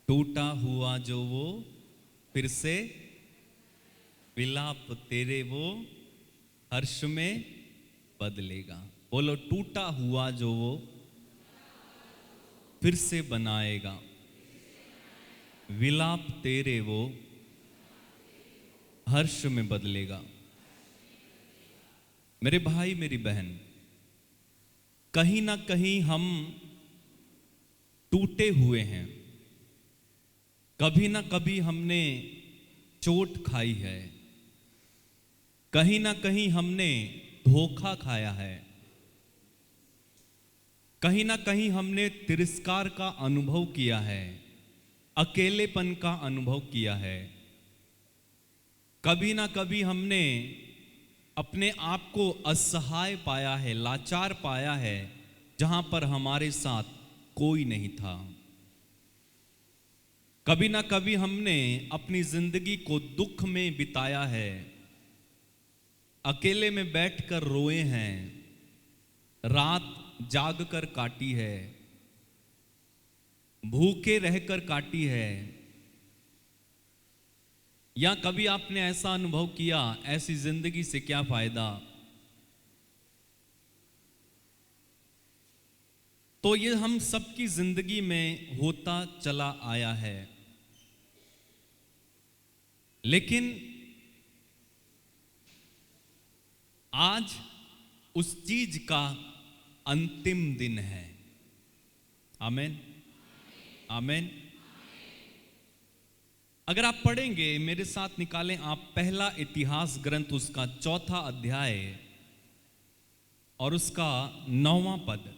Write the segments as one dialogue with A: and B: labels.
A: टूटा हुआ जो वो फिर से, विलाप तेरे वो हर्ष में बदलेगा। बोलो, टूटा हुआ जो वो फिर से बनाएगा, विलाप तेरे वो हर्ष में बदलेगा। मेरे भाई मेरी बहन, कहीं ना कहीं हम टूटे हुए हैं। कभी ना कभी हमने चोट खाई है, कहीं ना कहीं हमने धोखा खाया है, कहीं ना कहीं हमने तिरस्कार का अनुभव किया है, अकेलेपन का अनुभव किया है। कभी ना कभी हमने अपने आप को असहाय पाया है, लाचार पाया है, जहां पर हमारे साथ कोई नहीं था। कभी ना कभी हमने अपनी जिंदगी को दुख में बिताया है, अकेले में बैठकर रोए हैं, रात जाग कर काटी है, भूखे रहकर काटी है। या कभी आपने ऐसा अनुभव किया, ऐसी जिंदगी से क्या फायदा। तो ये हम सबकी जिंदगी में होता चला आया है। लेकिन आज उस चीज का अंतिम दिन है। आमीन, आमीन। अगर आप पढ़ेंगे, मेरे साथ निकालें आप पहला इतिहास ग्रंथ, उसका 4 अध्याय और उसका 9वां पद।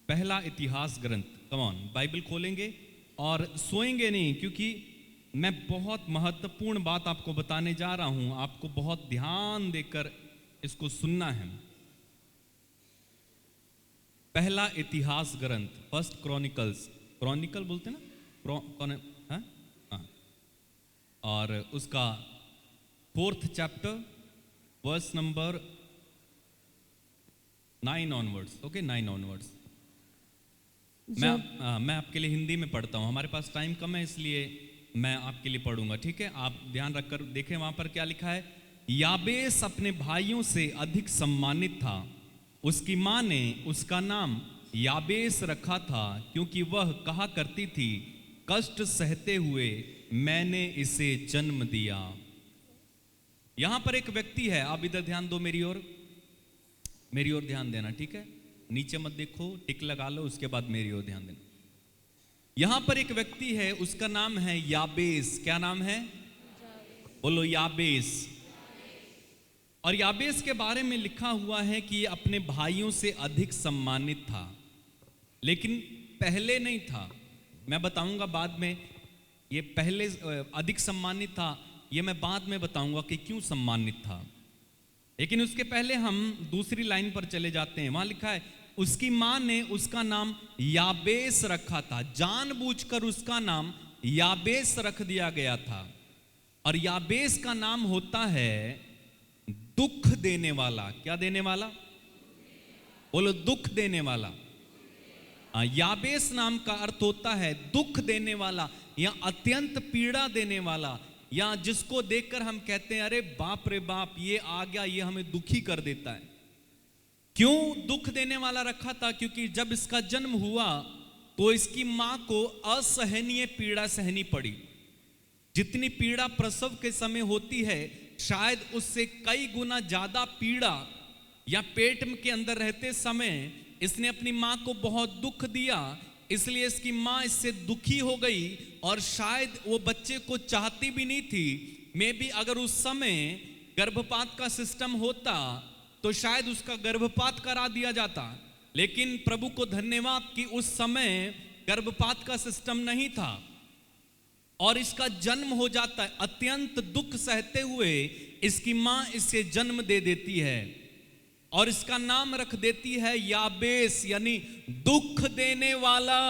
A: पहला इतिहास ग्रंथ, कम ऑन, बाइबल खोलेंगे और सोएंगे नहीं, क्योंकि मैं बहुत महत्वपूर्ण बात आपको बताने जा रहा हूं। आपको बहुत ध्यान देकर इसको सुनना है। पहला इतिहास ग्रंथ, फर्स्ट क्रॉनिकल्स, क्रॉनिकल बोलते ना, और उसका 4th chapter verse number 9 onwards. Okay, 9 onwards. मैं आपके लिए हिंदी में पढ़ता हूं, हमारे पास टाइम कम है, इसलिए मैं आपके लिए पढ़ूंगा, ठीक है। आप ध्यान रखकर देखें वहां पर क्या लिखा है। याबेस अपने भाइयों से अधिक सम्मानित था। उसकी मां ने उसका नाम याबेस रखा था, क्योंकि वह कहा करती थी, कष्ट सहते हुए मैंने इसे जन्म दिया। यहां पर एक व्यक्ति है, आप इधर ध्यान दो, मेरी ओर ध्यान देना, ठीक है। नीचे मत देखो, टिक लगा लो, उसके बाद मेरी ओर ध्यान देना। यहां पर एक व्यक्ति है, उसका नाम है याबेस। क्या नाम है? बोलो, याबेस। और याबेस के बारे में लिखा हुआ है कि ये अपने भाइयों से अधिक सम्मानित था, लेकिन पहले नहीं था। मैं बताऊंगा बाद में, ये पहले अधिक सम्मानित था, ये मैं बाद में बताऊंगा कि क्यों सम्मानित था। लेकिन उसके पहले हम दूसरी लाइन पर चले जाते हैं। वहां लिखा है, उसकी मां ने उसका नाम याबेस रखा था। जानबूझकर उसका नाम याबेस रख दिया गया था। और याबेस का नाम होता है दुख देने वाला। क्या देने वाला? बोलो, दुख देने वाला। याबेस नाम का अर्थ होता है दुख देने वाला, या अत्यंत पीड़ा देने वाला, या जिसको देखकर हम कहते हैं, अरे बाप रे बाप, ये आ गया, ये हमें दुखी कर देता है। क्यों दुख देने वाला रखा था? क्योंकि जब इसका जन्म हुआ तो इसकी मां को असहनीय पीड़ा सहनी पड़ी। जितनी पीड़ा प्रसव के समय होती है, शायद उससे कई गुना ज्यादा पीड़ा या पेट के अंदर रहते समय इसने अपनी मां को बहुत दुख दिया। इसलिए इसकी मां इससे दुखी हो गई, और शायद वो बच्चे को चाहती भी नहीं थी। मे बी अगर उस समय गर्भपात का सिस्टम होता तो शायद उसका गर्भपात करा दिया जाता। लेकिन प्रभु को धन्यवाद कि उस समय गर्भपात का सिस्टम नहीं था और इसका जन्म हो जाता है। अत्यंत दुख सहते हुए इसकी मां इसे जन्म दे देती है और इसका नाम रख देती है याबेस, यानी दुख देने वाला।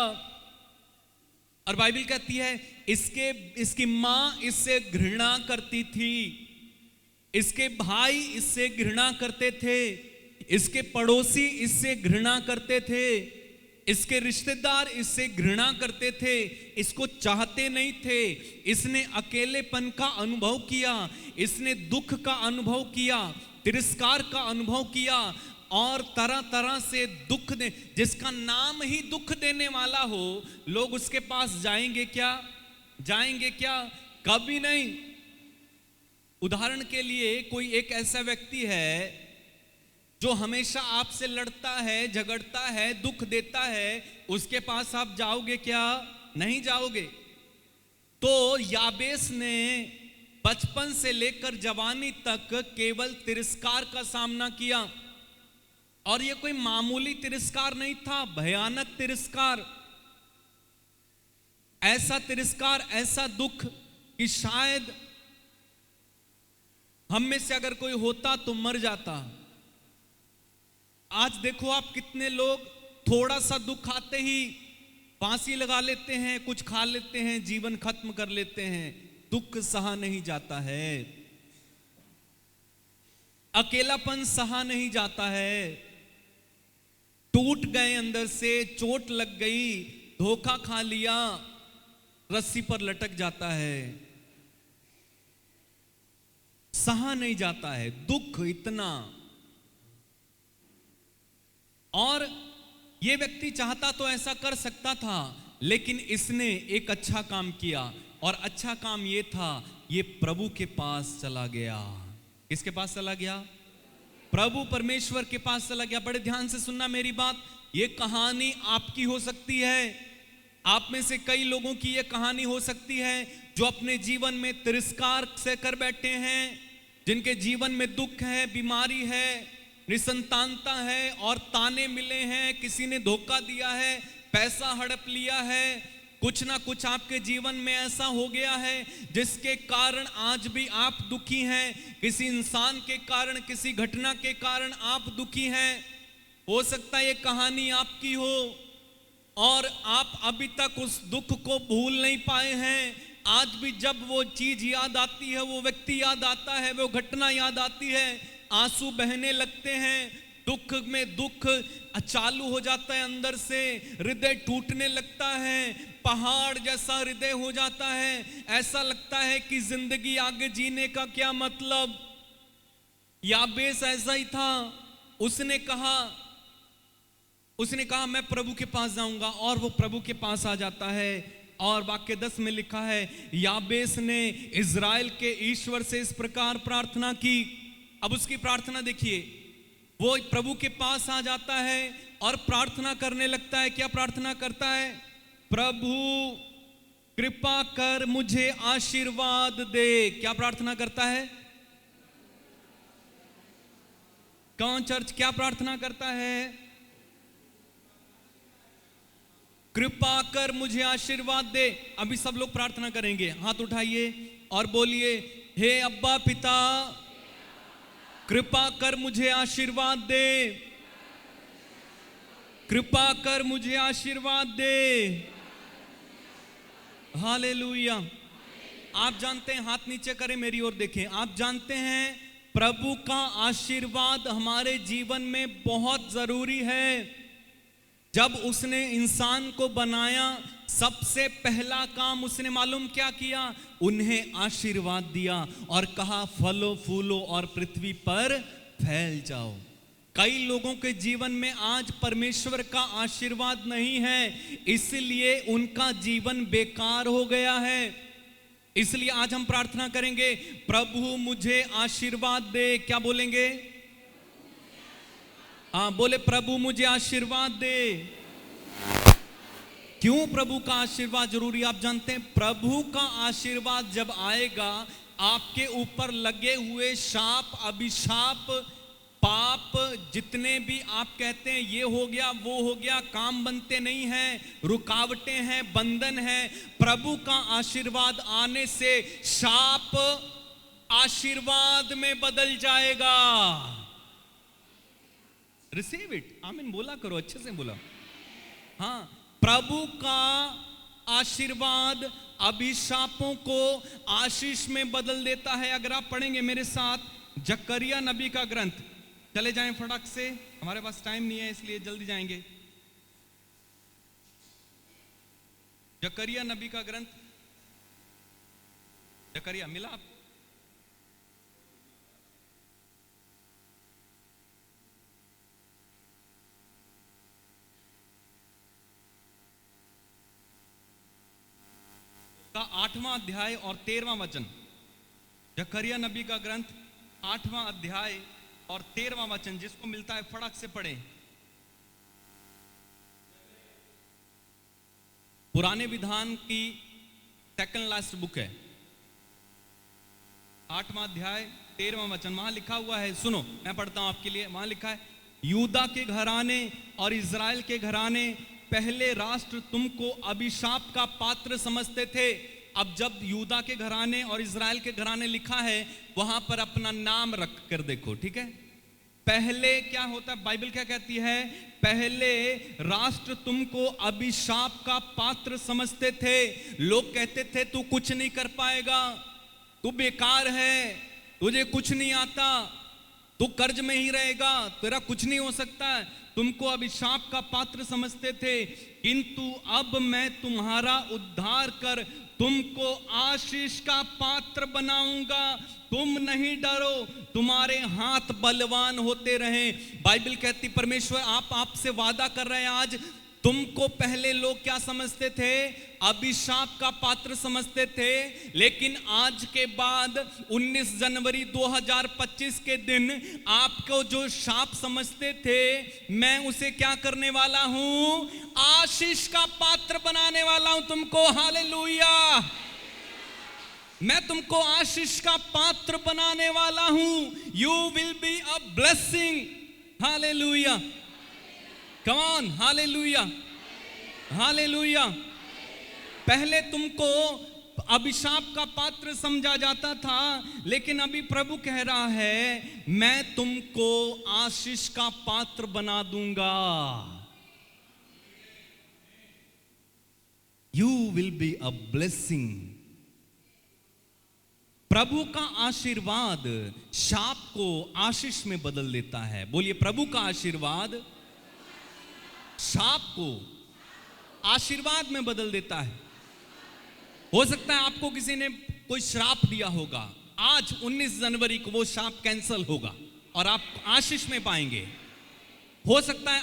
A: और बाइबल कहती है इसकी मां इससे घृणा करती थी, इसके भाई इससे घृणा करते थे, इसके पड़ोसी इससे घृणा करते थे। इसके रिश्तेदार इससे घृणा करते थे, इसको चाहते नहीं थे। इसने अकेलेपन का अनुभव किया, इसने दुख का अनुभव किया, तिरस्कार का अनुभव किया, और तरह तरह से दुख दे, जिसका नाम ही दुख देने वाला हो, लोग उसके पास जाएंगे क्या? जाएंगे क्या? कभी नहीं। उदाहरण के लिए कोई एक ऐसा व्यक्ति है जो हमेशा आपसे लड़ता है, झगड़ता है, दुख देता है, उसके पास आप जाओगे क्या? नहीं जाओगे। तो याबेस ने बचपन से लेकर जवानी तक केवल तिरस्कार का सामना किया, और यह कोई मामूली तिरस्कार नहीं था, भयानक तिरस्कार। ऐसा तिरस्कार, ऐसा दुख कि शायद हम में से अगर कोई होता तो मर जाता। आज देखो आप, कितने लोग थोड़ा सा दुख आते ही फांसी लगा लेते हैं, कुछ खा लेते हैं, जीवन खत्म कर लेते हैं। दुख सहा नहीं जाता है, अकेलापन सहा नहीं जाता है। टूट गए अंदर से, चोट लग गई, धोखा खा लिया, रस्सी पर लटक जाता है, सहा नहीं जाता है दुख इतना। और यह व्यक्ति चाहता तो ऐसा कर सकता था, लेकिन इसने एक अच्छा काम किया, और अच्छा काम यह था, ये प्रभु के पास चला गया। किसके पास चला गया? प्रभु परमेश्वर के पास चला गया। बड़े ध्यान से सुनना मेरी बात, यह कहानी आपकी हो सकती है। आप में से कई लोगों की यह कहानी हो सकती है जो अपने जीवन में तिरस्कार से कर बैठे हैं, जिनके जीवन में दुख है, बीमारी है, निसंतानता है, और ताने मिले हैं, किसी ने धोखा दिया है, पैसा हड़प लिया है, कुछ ना कुछ आपके जीवन में ऐसा हो गया है जिसके कारण आज भी आप दुखी हैं। किसी इंसान के कारण, किसी घटना के कारण आप दुखी हैं। हो सकता है ये कहानी आपकी हो, और आप अभी तक उस दुख को भूल नहीं पाए हैं। आज भी जब वो चीज याद आती है, वो व्यक्ति याद आता है, वो घटना याद आती है, आंसू बहने लगते हैं, दुख में दुख चालू हो जाता है, अंदर से हृदय टूटने लगता है, पहाड़ जैसा हृदय हो जाता है। ऐसा लगता है कि जिंदगी आगे जीने का क्या मतलब। याबेस ऐसा ही था। उसने कहा मैं प्रभु के पास जाऊंगा, और वो प्रभु के पास आ जाता है। और वाक्य 10 में लिखा है, याबेस ने इज़राइल के ईश्वर से इस प्रकार प्रार्थना की। अब उसकी प्रार्थना देखिए, वो प्रभु के पास आ जाता है और प्रार्थना करने लगता है। क्या प्रार्थना करता है? प्रभु कृपा कर मुझे आशीर्वाद दे। क्या प्रार्थना करता है? कौन चर्च क्या प्रार्थना करता है? कृपा कर मुझे आशीर्वाद दे। अभी सब लोग प्रार्थना करेंगे, हाथ उठाइए और बोलिए, हे अब्बा पिता, कृपा कर मुझे आशीर्वाद दे, कृपा कर मुझे आशीर्वाद दे। हालेलुया। आप जानते हैं, हाथ नीचे करें, मेरी ओर देखें। आप जानते हैं प्रभु का आशीर्वाद हमारे जीवन में बहुत जरूरी है। जब उसने इंसान को बनाया, सबसे पहला काम उसने मालूम क्या किया? उन्हें आशीर्वाद दिया और कहा फलो फूलो और पृथ्वी पर फैल जाओ। कई लोगों के जीवन में आज परमेश्वर का आशीर्वाद नहीं है, इसलिए उनका जीवन बेकार हो गया है। इसलिए आज हम प्रार्थना करेंगे, प्रभु मुझे आशीर्वाद दे। क्या बोलेंगे? हाँ बोले, प्रभु मुझे आशीर्वाद दे। क्यों प्रभु का आशीर्वाद जरूरी? आप जानते हैं, प्रभु का आशीर्वाद जब आएगा, आपके ऊपर लगे हुए शाप, अभिशाप, पाप, जितने भी आप कहते हैं ये हो गया वो हो गया, काम बनते नहीं हैं, रुकावटें हैं, बंधन है, प्रभु का आशीर्वाद आने से शाप आशीर्वाद में बदल जाएगा। Receive it. आमीन बोला करो, अच्छे से बोला। हाँ, प्रभु का आशीर्वाद अभिशापों को आशीष में बदल देता है। अगर आप पढ़ेंगे मेरे साथ जकरिया नबी का ग्रंथ, चले जाएं फटाक से, हमारे पास टाइम नहीं है इसलिए जल्दी जाएंगे। जकरिया नबी का ग्रंथ, जकरिया मिला आपको? का 8वां अध्याय और 13वां वचन। जकरिया नबी का ग्रंथ 8वां अध्याय और 13वां वचन, जिसको मिलता है फड़क से पढ़े। पुराने विधान की सेकंड लास्ट बुक है, 8वां अध्याय 13वां वचन। वहां लिखा हुआ है, सुनो मैं पढ़ता हूं आपके लिए। वहां लिखा है, यूदा के घराने और इज़राइल के घराने, पहले राष्ट्र तुमको अभिशाप का पात्र समझते थे। अब जब यूदा के घराने और इज़राइल के घराने लिखा है, वहां पर अपना नाम रख कर देखो, ठीक है। पहले क्या होता है, बाइबल क्या कहती है? पहले राष्ट्र तुमको अभिशाप का पात्र समझते थे। लोग कहते थे तू कुछ नहीं कर पाएगा, तू बेकार है, तुझे कुछ नहीं आता, तू कर्ज में ही रहेगा, तेरा कुछ नहीं हो सकता है। तुमको अभिशाप का पात्र समझते थे, किंतु अब मैं तुम्हारा उद्धार कर तुमको आशीष का पात्र बनाऊंगा। तुम नहीं डरो, तुम्हारे हाथ बलवान होते रहें। बाइबल कहती, परमेश्वर आपसे वादा कर रहे हैं आज। तुमको पहले लोग क्या समझते थे? अभिशाप का पात्र समझते थे, लेकिन आज के बाद 19 जनवरी 2025 के दिन आपको जो शाप समझते थे, मैं उसे क्या करने वाला हूं? आशीष का पात्र बनाने वाला हूं तुमको। हालेलुया। मैं तुमको आशीष का पात्र बनाने वाला हूं। You will be a blessing. Hallelujah, come on, hallelujah, hallelujah. पहले तुमको अभिशाप का पात्र समझा जाता था, लेकिन अभी प्रभु कह रहा है, मैं तुमको आशीष का पात्र बना दूंगा। You will be a blessing. प्रभु का आशीर्वाद शाप को आशीष में बदल देता है। बोलिए, प्रभु का आशीर्वाद शाप को आशीर्वाद में बदल देता है। हो सकता है आपको किसी ने कोई श्राप दिया होगा, आज 19 जनवरी को वो श्राप कैंसल होगा और आप आशीष में पाएंगे। हो सकता है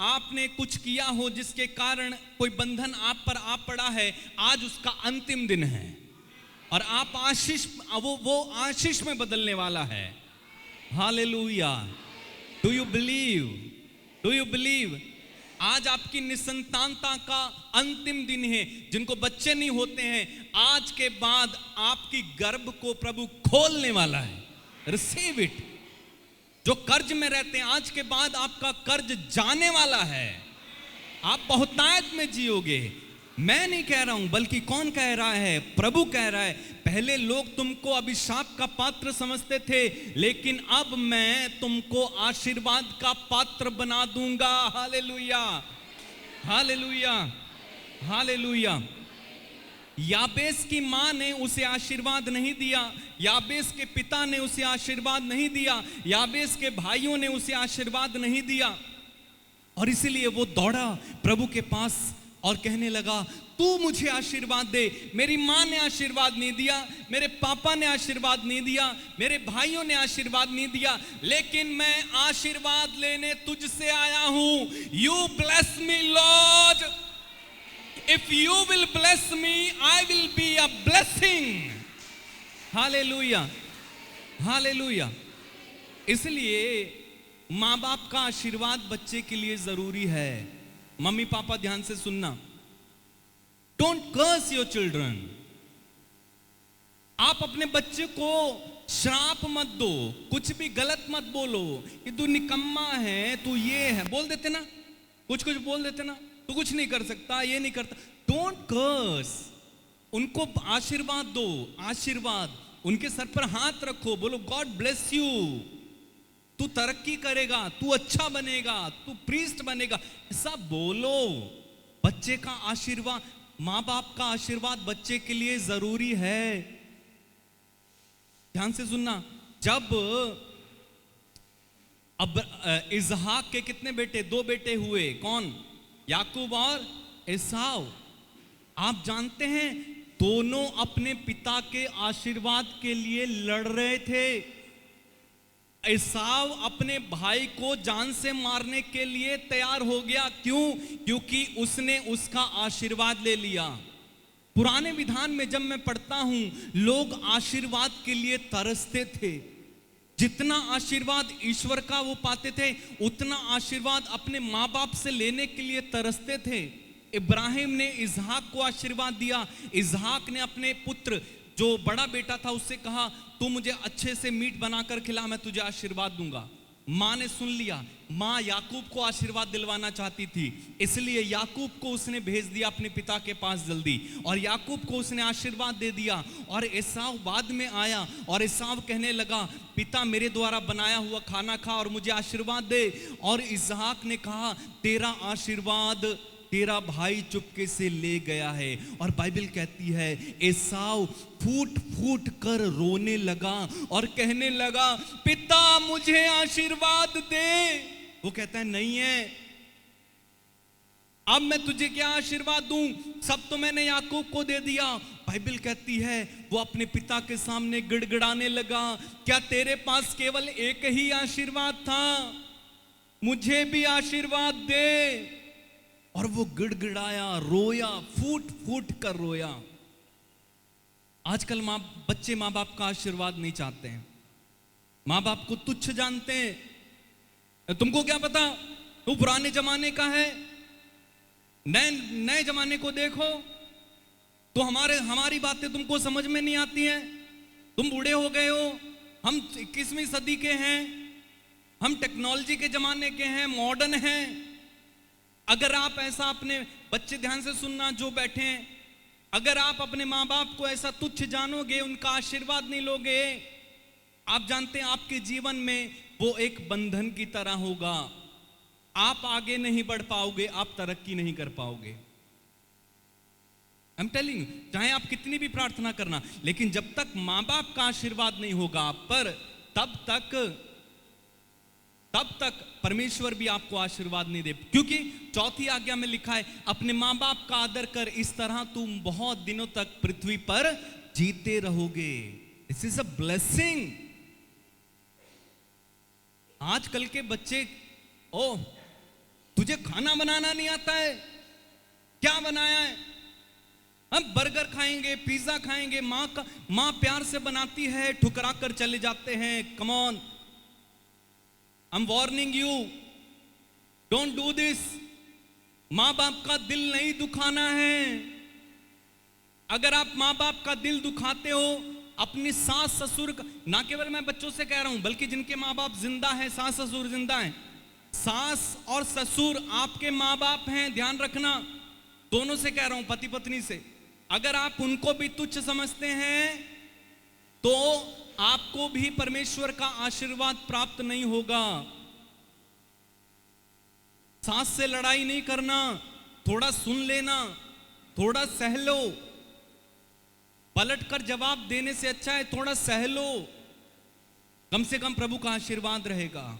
A: आपने कुछ किया हो जिसके कारण कोई बंधन आप पर आ पड़ा है, आज उसका अंतिम दिन है और आप आशीष, वो आशीष में बदलने वाला है। Hallelujah. Do you believe? Do you believe? आज आपकी निसंतानता का अंतिम दिन है। जिनको बच्चे नहीं होते हैं, आज के बाद आपकी गर्भ को प्रभु खोलने वाला है। Receive it. जो कर्ज में रहते हैं, आज के बाद आपका कर्ज जाने वाला है। आप बहुतायत में जियोगे। मैं नहीं कह रहा हूं, बल्कि कौन कह रहा है? प्रभु कह रहा है। पहले लोग तुमको अभिशाप का पात्र समझते थे, लेकिन अब मैं तुमको आशीर्वाद का पात्र बना दूंगा। Hallelujah, hallelujah, hallelujah. याबेस की मां ने उसे आशीर्वाद नहीं दिया, याबेस के पिता ने उसे आशीर्वाद नहीं दिया, याबेस के भाइयों ने उसे आशीर्वाद नहीं दिया, और इसीलिए वो दौड़ा प्रभु के पास और कहने लगा, तू मुझे आशीर्वाद दे। मेरी मां ने आशीर्वाद नहीं दिया, मेरे पापा ने आशीर्वाद नहीं दिया, मेरे भाइयों ने आशीर्वाद नहीं दिया, लेकिन मैं आशीर्वाद लेने तुझसे आया हूं। You bless me Lord. If you will bless me, I will be a blessing. Hallelujah, hallelujah. इसलिए मां बाप का आशीर्वाद बच्चे के लिए जरूरी है। मम्मी पापा ध्यान से सुनना, डोंट कर्स योर चिल्ड्रन। आप अपने बच्चे को श्राप मत दो, कुछ भी गलत मत बोलो कि तू निकम्मा है, तू ये है, बोल देते ना, कुछ कुछ बोल देते ना, तू कुछ नहीं कर सकता, ये नहीं करता। Don't curse. उनको आशीर्वाद दो, आशीर्वाद। उनके सर पर हाथ रखो, बोलो गॉड ब्लेस यू, तू तरक्की करेगा, तू अच्छा बनेगा, तू प्रीस्ट बनेगा, ऐसा बोलो। बच्चे का आशीर्वाद, मां बाप का आशीर्वाद बच्चे के लिए जरूरी है। ध्यान से सुनना। जब अब इसहाक के कितने बेटे? 2 बेटे हुए। कौन? याकूब और एसाव। आप जानते हैं दोनों अपने पिता के आशीर्वाद के लिए लड़ रहे थे। एसाव अपने भाई को जान से मारने के लिए तैयार हो गया। क्यों? क्योंकि उसने उसका आशीर्वाद ले लिया। पुराने विधान में जब मैं पढ़ता हूं, लोग आशीर्वाद के लिए तरसते थे। जितना आशीर्वाद ईश्वर का वो पाते थे, उतना आशीर्वाद अपने माँ बाप से लेने के लिए तरसते थे। इब्राहिम ने इसहाक को आशीर्वाद दिया। इसहाक ने अपने पुत्र जो बड़ा बेटा था उससे कहा, तू मुझे अच्छे से मीट बनाकर खिला, मैं तुझे आशीर्वाद दूंगा। माँ ने सुन लिया। माँ याकूब को आशीर्वाद दिलवाना चाहती थी, इसलिए याकूब को उसने भेज दिया अपने पिता के पास जल्दी, और याकूब को उसने आशीर्वाद दे दिया। और एसाव बाद में आया और एसाव कहने लगा, पिता मेरे द्वारा बनाया हुआ खाना खा और मुझे आशीर्वाद दे। और इसहाक ने कहा, तेरा आशीर्वाद तेरा भाई चुपके से ले गया है। और बाइबल कहती है एसाव फूट फूट कर रोने लगा और कहने लगा, पिता मुझे आशीर्वाद दे। वो कहता है, नहीं है, अब मैं तुझे क्या आशीर्वाद दूं, सब तो मैंने याकूब को दे दिया। बाइबल कहती है वो अपने पिता के सामने गिड़गिड़ाने लगा, क्या तेरे पास केवल एक ही आशीर्वाद था? मुझे भी आशीर्वाद दे। और वो गिड़गिड़ाया, रोया, फूट फूट कर रोया। आजकल बच्चे माँ बाप का आशीर्वाद नहीं चाहते हैं, माँ बाप को तुच्छ जानते हैं। तुमको क्या पता, तू पुराने जमाने का है, नए जमाने को देखो तो हमारी बातें तुमको समझ में नहीं आती हैं। तुम बूढ़े हो गए हो, हम 21वीं सदी के हैं, हम टेक्नोलॉजी के जमाने के हैं, मॉडर्न हैं। अगर आप ऐसा अपने बच्चे, ध्यान से सुनना जो बैठे हैं, अगर आप अपने माँ बाप को ऐसा तुच्छ जानोगे, उनका आशीर्वाद नहीं लोगे, आप जानते हैं आपके जीवन में वो एक बंधन की तरह होगा। आप आगे नहीं बढ़ पाओगे, आप तरक्की नहीं कर पाओगे। I'm telling you, चाहे आप कितनी भी प्रार्थना करना, लेकिन जब तक माँ बाप का आशीर्वाद नहीं होगा आप पर, तब तक परमेश्वर भी आपको आशीर्वाद नहीं दे। क्योंकि चौथी आज्ञा में लिखा है, अपने माँ बाप का आदर कर, इस तरह तुम बहुत दिनों तक पृथ्वी पर जीते रहोगे। This is a blessing. आजकल के बच्चे, ओ तुझे खाना बनाना नहीं आता है, क्या बनाया है? हम बर्गर खाएंगे, पिज्जा खाएंगे, माँ प्यार से बनाती है, ठुकरा कर चले जाते हैं। Come on, I'm warning you, don't do this। माँ बाप का दिल नहीं दुखाना है। अगर आप माँ बाप का दिल दुखाते हो, अपनी सास ससुर का, ना केवल मैं बच्चों से कह रहा हूं, बल्कि जिनके माँ बाप जिंदा हैं, सास ससुर जिंदा हैं, सास और ससुर आपके माँ बाप हैं, ध्यान रखना। दोनों से कह रहा हूं, पति पत्नी से। अगर आप उनको भी तुच्छ समझते हैं तो आपको भी परमेश्वर का आशीर्वाद प्राप्त नहीं होगा। सास से लड़ाई नहीं करना, थोड़ा सुन लेना, थोड़ा सह लो। पलट कर जवाब देने से अच्छा है थोड़ा सह लो, कम से कम प्रभु का आशीर्वाद रहेगा।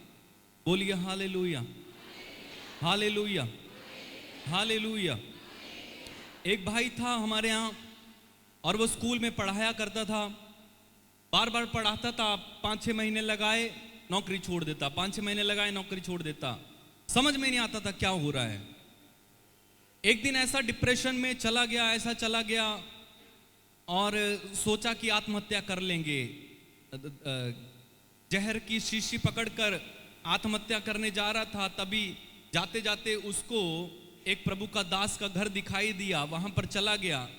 A: बोलिए हालेलुया, हालेलुया, हालेलुया। एक भाई था हमारे यहाँ, और वो स्कूल में पढ़ाया करता था, बार बार पढ़ाता था, 5-6 महीने लगाए नौकरी छोड़ देता, 5-6 महीने लगाए नौकरी छोड़ देता, समझ में नहीं आता था क्या हो रहा है। एक दिन ऐसा डिप्रेशन में चला गया, ऐसा चला गया, और सोचा कि आत्महत्या कर लेंगे। जहर की शीशी पकड़कर आत्महत्या करने जा रहा था, तभी जाते जाते उसको एक प्रभु का दास का घर दिखाई दिया, वहां पर चला गया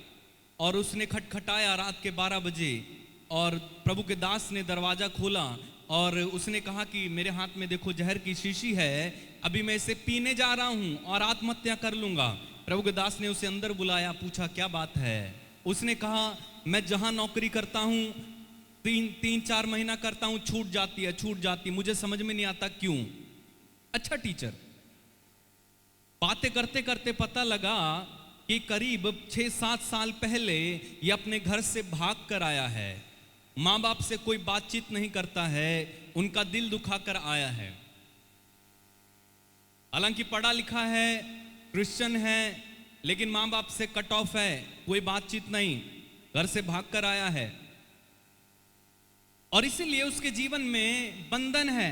A: और उसने खटखटाया रात के 12 बजे, और प्रभु के दास ने दरवाजा खोला और उसने कहा कि मेरे हाथ में देखो जहर की शीशी है, अभी मैं इसे पीने जा रहा हूं और आत्महत्या कर लूंगा। प्रभु के दास ने उसे अंदर बुलाया, पूछा क्या बात है? उसने कहा मैं जहां नौकरी करता हूं 3-4 महीना करता हूं, छूट जाती, मुझे समझ में नहीं आता क्यों। अच्छा टीचर, बातें करते करते पता लगा कि करीब 6-7 साल पहले ये अपने घर से भाग कर आया है, माँ बाप से कोई बातचीत नहीं करता है, उनका दिल दुखाकर आया है। हालांकि पढ़ा लिखा है, क्रिश्चियन है, लेकिन माँ बाप से कट ऑफ है, कोई बातचीत नहीं, घर से भाग कर आया है, और इसीलिए उसके जीवन में बंधन है।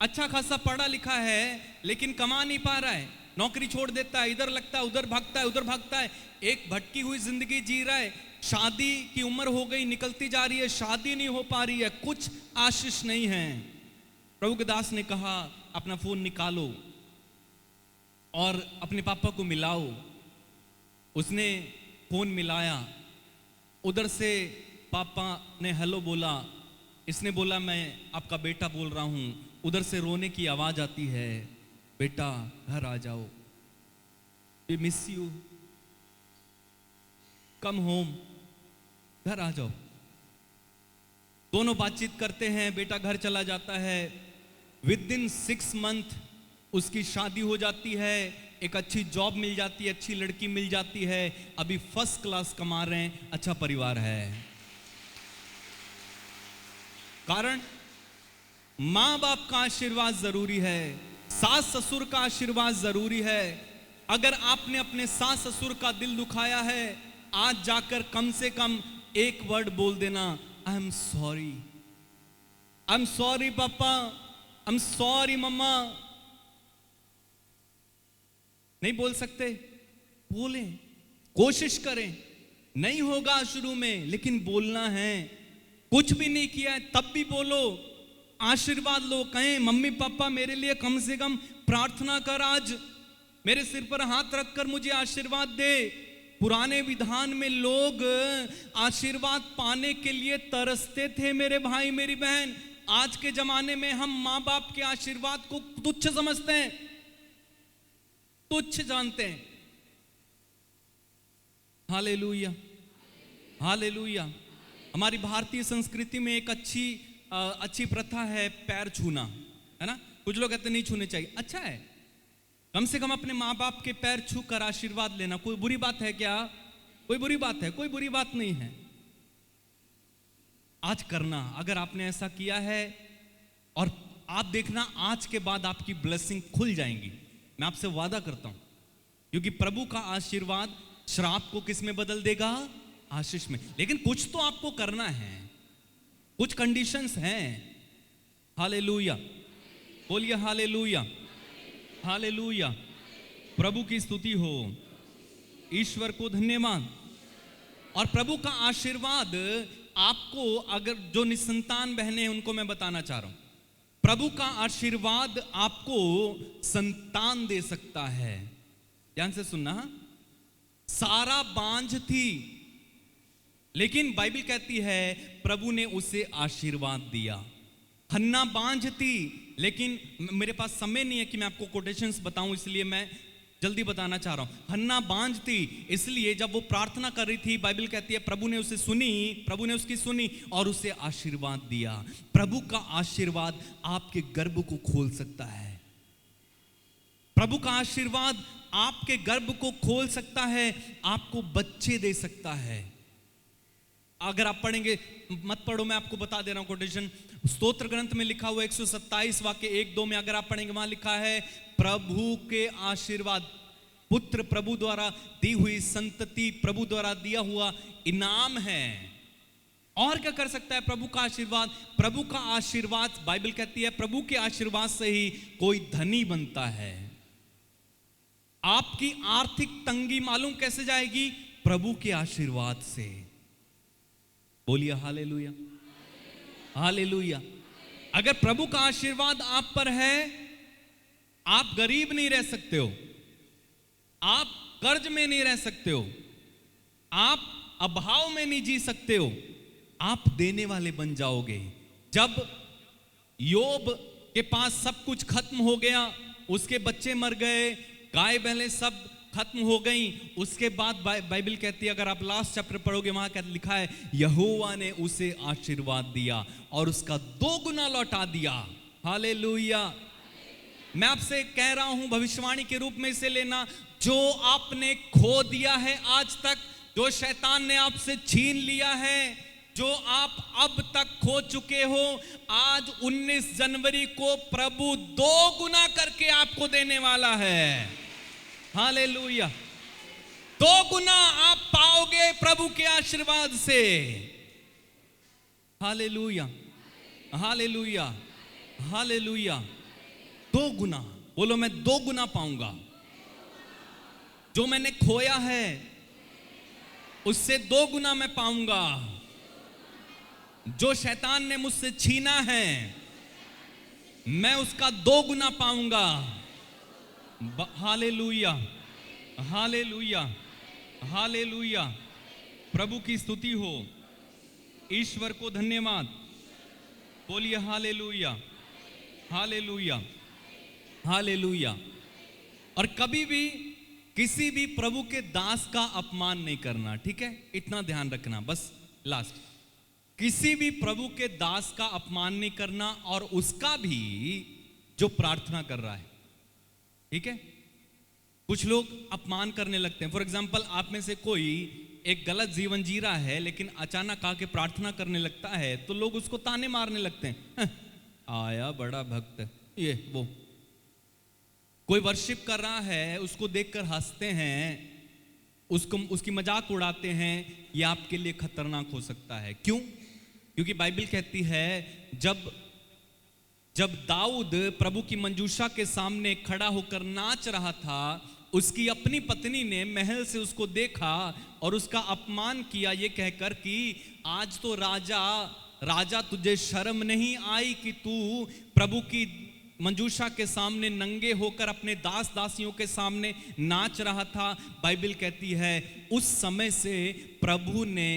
A: अच्छा खासा पढ़ा लिखा है लेकिन कमा नहीं पा रहा है, नौकरी छोड़ देता है, इधर लगता है, उधर भागता है, उधर भागता है, एक भटकी हुई जिंदगी जी रहा है। शादी की उम्र हो गई, निकलती जा रही है, शादी नहीं हो पा रही है, कुछ आशीष नहीं है। प्रभु के दास ने कहा अपना फोन निकालो और अपने पापा को मिलाओ। उसने फोन मिलाया, उधर से पापा ने हेलो बोला, इसने बोला मैं आपका बेटा बोल रहा हूं। उधर से रोने की आवाज आती है, बेटा घर आ जाओ, we miss you, come home, घर आ जाओ। दोनों बातचीत करते हैं, बेटा घर चला जाता है। विद इन 6 मंथ उसकी शादी हो जाती है, एक अच्छी जॉब मिल जाती है, अच्छी लड़की मिल जाती है, अभी फर्स्ट क्लास कमा रहे हैं, अच्छा परिवार है। कारण मां बाप का आशीर्वाद जरूरी है, सास ससुर का आशीर्वाद जरूरी है। अगर आपने अपने सास ससुर का दिल दुखाया है, आज जाकर कम से कम एक वर्ड बोल देना, I am sorry, I am sorry पापा, आई एम सॉरी मम्मा। नहीं बोल सकते, बोलें, कोशिश करें। नहीं होगा शुरू में, लेकिन बोलना है। कुछ भी नहीं किया है तब भी बोलो, आशीर्वाद लो। कहें मम्मी पापा मेरे लिए कम से कम प्रार्थना कर, आज मेरे सिर पर हाथ रखकर मुझे आशीर्वाद दे। पुराने विधान में लोग आशीर्वाद पाने के लिए तरसते थे मेरे भाई मेरी बहन। आज के जमाने में हम मां बाप के आशीर्वाद को तुच्छ समझते हैं, तुच्छ जानते हैं। Hallelujah, hallelujah. हमारी भारतीय संस्कृति में एक अच्छी प्रथा है पैर छूना, है ना। कुछ लोग कहते नहीं छूने चाहिए, अच्छा है, कम से कम अपने माँ बाप के पैर छू कर आशीर्वाद लेना। कोई बुरी बात है क्या? कोई बुरी बात है? कोई बुरी बात नहीं है। आज करना, अगर आपने ऐसा किया है, और आप देखना आज के बाद आपकी ब्लेसिंग खुल जाएंगी, मैं आपसे वादा करता हूं। क्योंकि प्रभु का आशीर्वाद श्राप को किस में बदल देगा? आशीष में। लेकिन कुछ तो आपको करना है, कुछ कंडीशंस हैं। हालेलुया, बोलिए हालेलुया, हालेलुया। प्रभु की स्तुति हो, ईश्वर को धन्यवाद। और प्रभु का आशीर्वाद आपको, अगर जो निसंतान बहनें हैं उनको मैं बताना चाह रहा हूं, प्रभु का आशीर्वाद आपको संतान दे सकता है। ध्यान से सुनना। सारा बांझ थी, लेकिन बाइबल कहती है प्रभु ने उसे आशीर्वाद दिया। हन्ना बांझ थी, लेकिन मेरे पास समय नहीं है कि मैं आपको कोटेशंस बताऊं, इसलिए मैं जल्दी बताना चाह रहा हूं। हन्ना बांझ थी, इसलिए जब वो प्रार्थना कर रही थी, बाइबल कहती है प्रभु ने उसे सुनी, प्रभु ने उसकी सुनी और उसे आशीर्वाद दिया। प्रभु का आशीर्वाद आपके गर्भ को खोल सकता है। प्रभु का आशीर्वाद आपके गर्भ को खोल सकता है, आपको बच्चे दे सकता है। अगर आप पढ़ेंगे, मत पढ़ो, मैं आपको बता दे रहा हूं कोटेशन। स्तोत्र ग्रंथ में लिखा हुआ 127 वाक्य 1-2 में अगर आप पढ़ेंगे, वहां लिखा है प्रभु के आशीर्वाद, पुत्र प्रभु द्वारा दी हुई संतति, प्रभु द्वारा दिया हुआ इनाम है। और क्या कर सकता है प्रभु का आशीर्वाद? प्रभु का आशीर्वाद, बाइबल कहती है प्रभु के आशीर्वाद से ही कोई धनी बनता है। आपकी आर्थिक तंगी मालूम कैसे जाएगी? प्रभु के आशीर्वाद से। बोलिए हालेलुया, हालेलुया। अगर प्रभु का आशीर्वाद आप पर है, आप गरीब नहीं रह सकते हो, आप कर्ज में नहीं रह सकते हो, आप अभाव में नहीं जी सकते हो, आप देने वाले बन जाओगे। जब योब के पास सब कुछ खत्म हो गया, उसके बच्चे मर गए, गाय बैलें सब खत्म हो गई, उसके बाद बाइबल कहती है, अगर आप लास्ट चैप्टर पढ़ोगे, वहां क्या लिखा है? यहोवा ने उसे आशीर्वाद दिया और उसका 2 गुना लौटा दिया। हालेलुया। मैं आपसे कह रहा हूं, भविष्यवाणी के रूप में इसे लेना, जो आपने खो दिया है आज तक, जो शैतान ने आपसे छीन लिया है, जो आप अब तक खो चुके हो, आज 19 जनवरी को प्रभु 2 गुना करके आपको देने वाला है। हालेलुया। दो गुना आप पाओगे प्रभु के आशीर्वाद से। Hallelujah, hallelujah, hallelujah. दो गुना बोलो, मैं दो गुना पाऊंगा। जो मैंने खोया है उससे दो गुना मैं पाऊंगा। जो शैतान ने मुझसे छीना है मैं उसका दो गुना पाऊंगा। Hallelujah, hallelujah, hallelujah. प्रभु की स्तुति हो, ईश्वर को धन्यवाद। बोलिए हालेलुया, हालेलुया, हालेलुया। और कभी भी किसी भी प्रभु के दास का अपमान नहीं करना, ठीक है? इतना ध्यान रखना बस। लास्ट, किसी भी प्रभु के दास का अपमान नहीं करना, और उसका भी जो प्रार्थना कर रहा है, ठीक है? कुछ लोग अपमान करने लगते हैं। फॉर एग्जाम्पल, आप में से कोई एक गलत जीवन जी रहा है लेकिन अचानक आके प्रार्थना करने लगता है तो लोग उसको ताने मारने लगते हैं, आया बड़ा भक्त, ये वो। कोई वर्शिप कर रहा है उसको देखकर हंसते हैं, उसकी मजाक उड़ाते हैं। ये आपके लिए खतरनाक हो सकता है। क्यों? क्योंकि बाइबल कहती है जब दाऊद प्रभु की मंजूषा के सामने खड़ा होकर नाच रहा था, उसकी अपनी पत्नी ने महल से उसको देखा और उसका अपमान किया, ये कहकर कि आज तो राजा तुझे शर्म नहीं आई कि तू प्रभु की मंजूषा के सामने नंगे होकर अपने दास दासियों के सामने नाच रहा था। बाइबल कहती है उस समय से प्रभु ने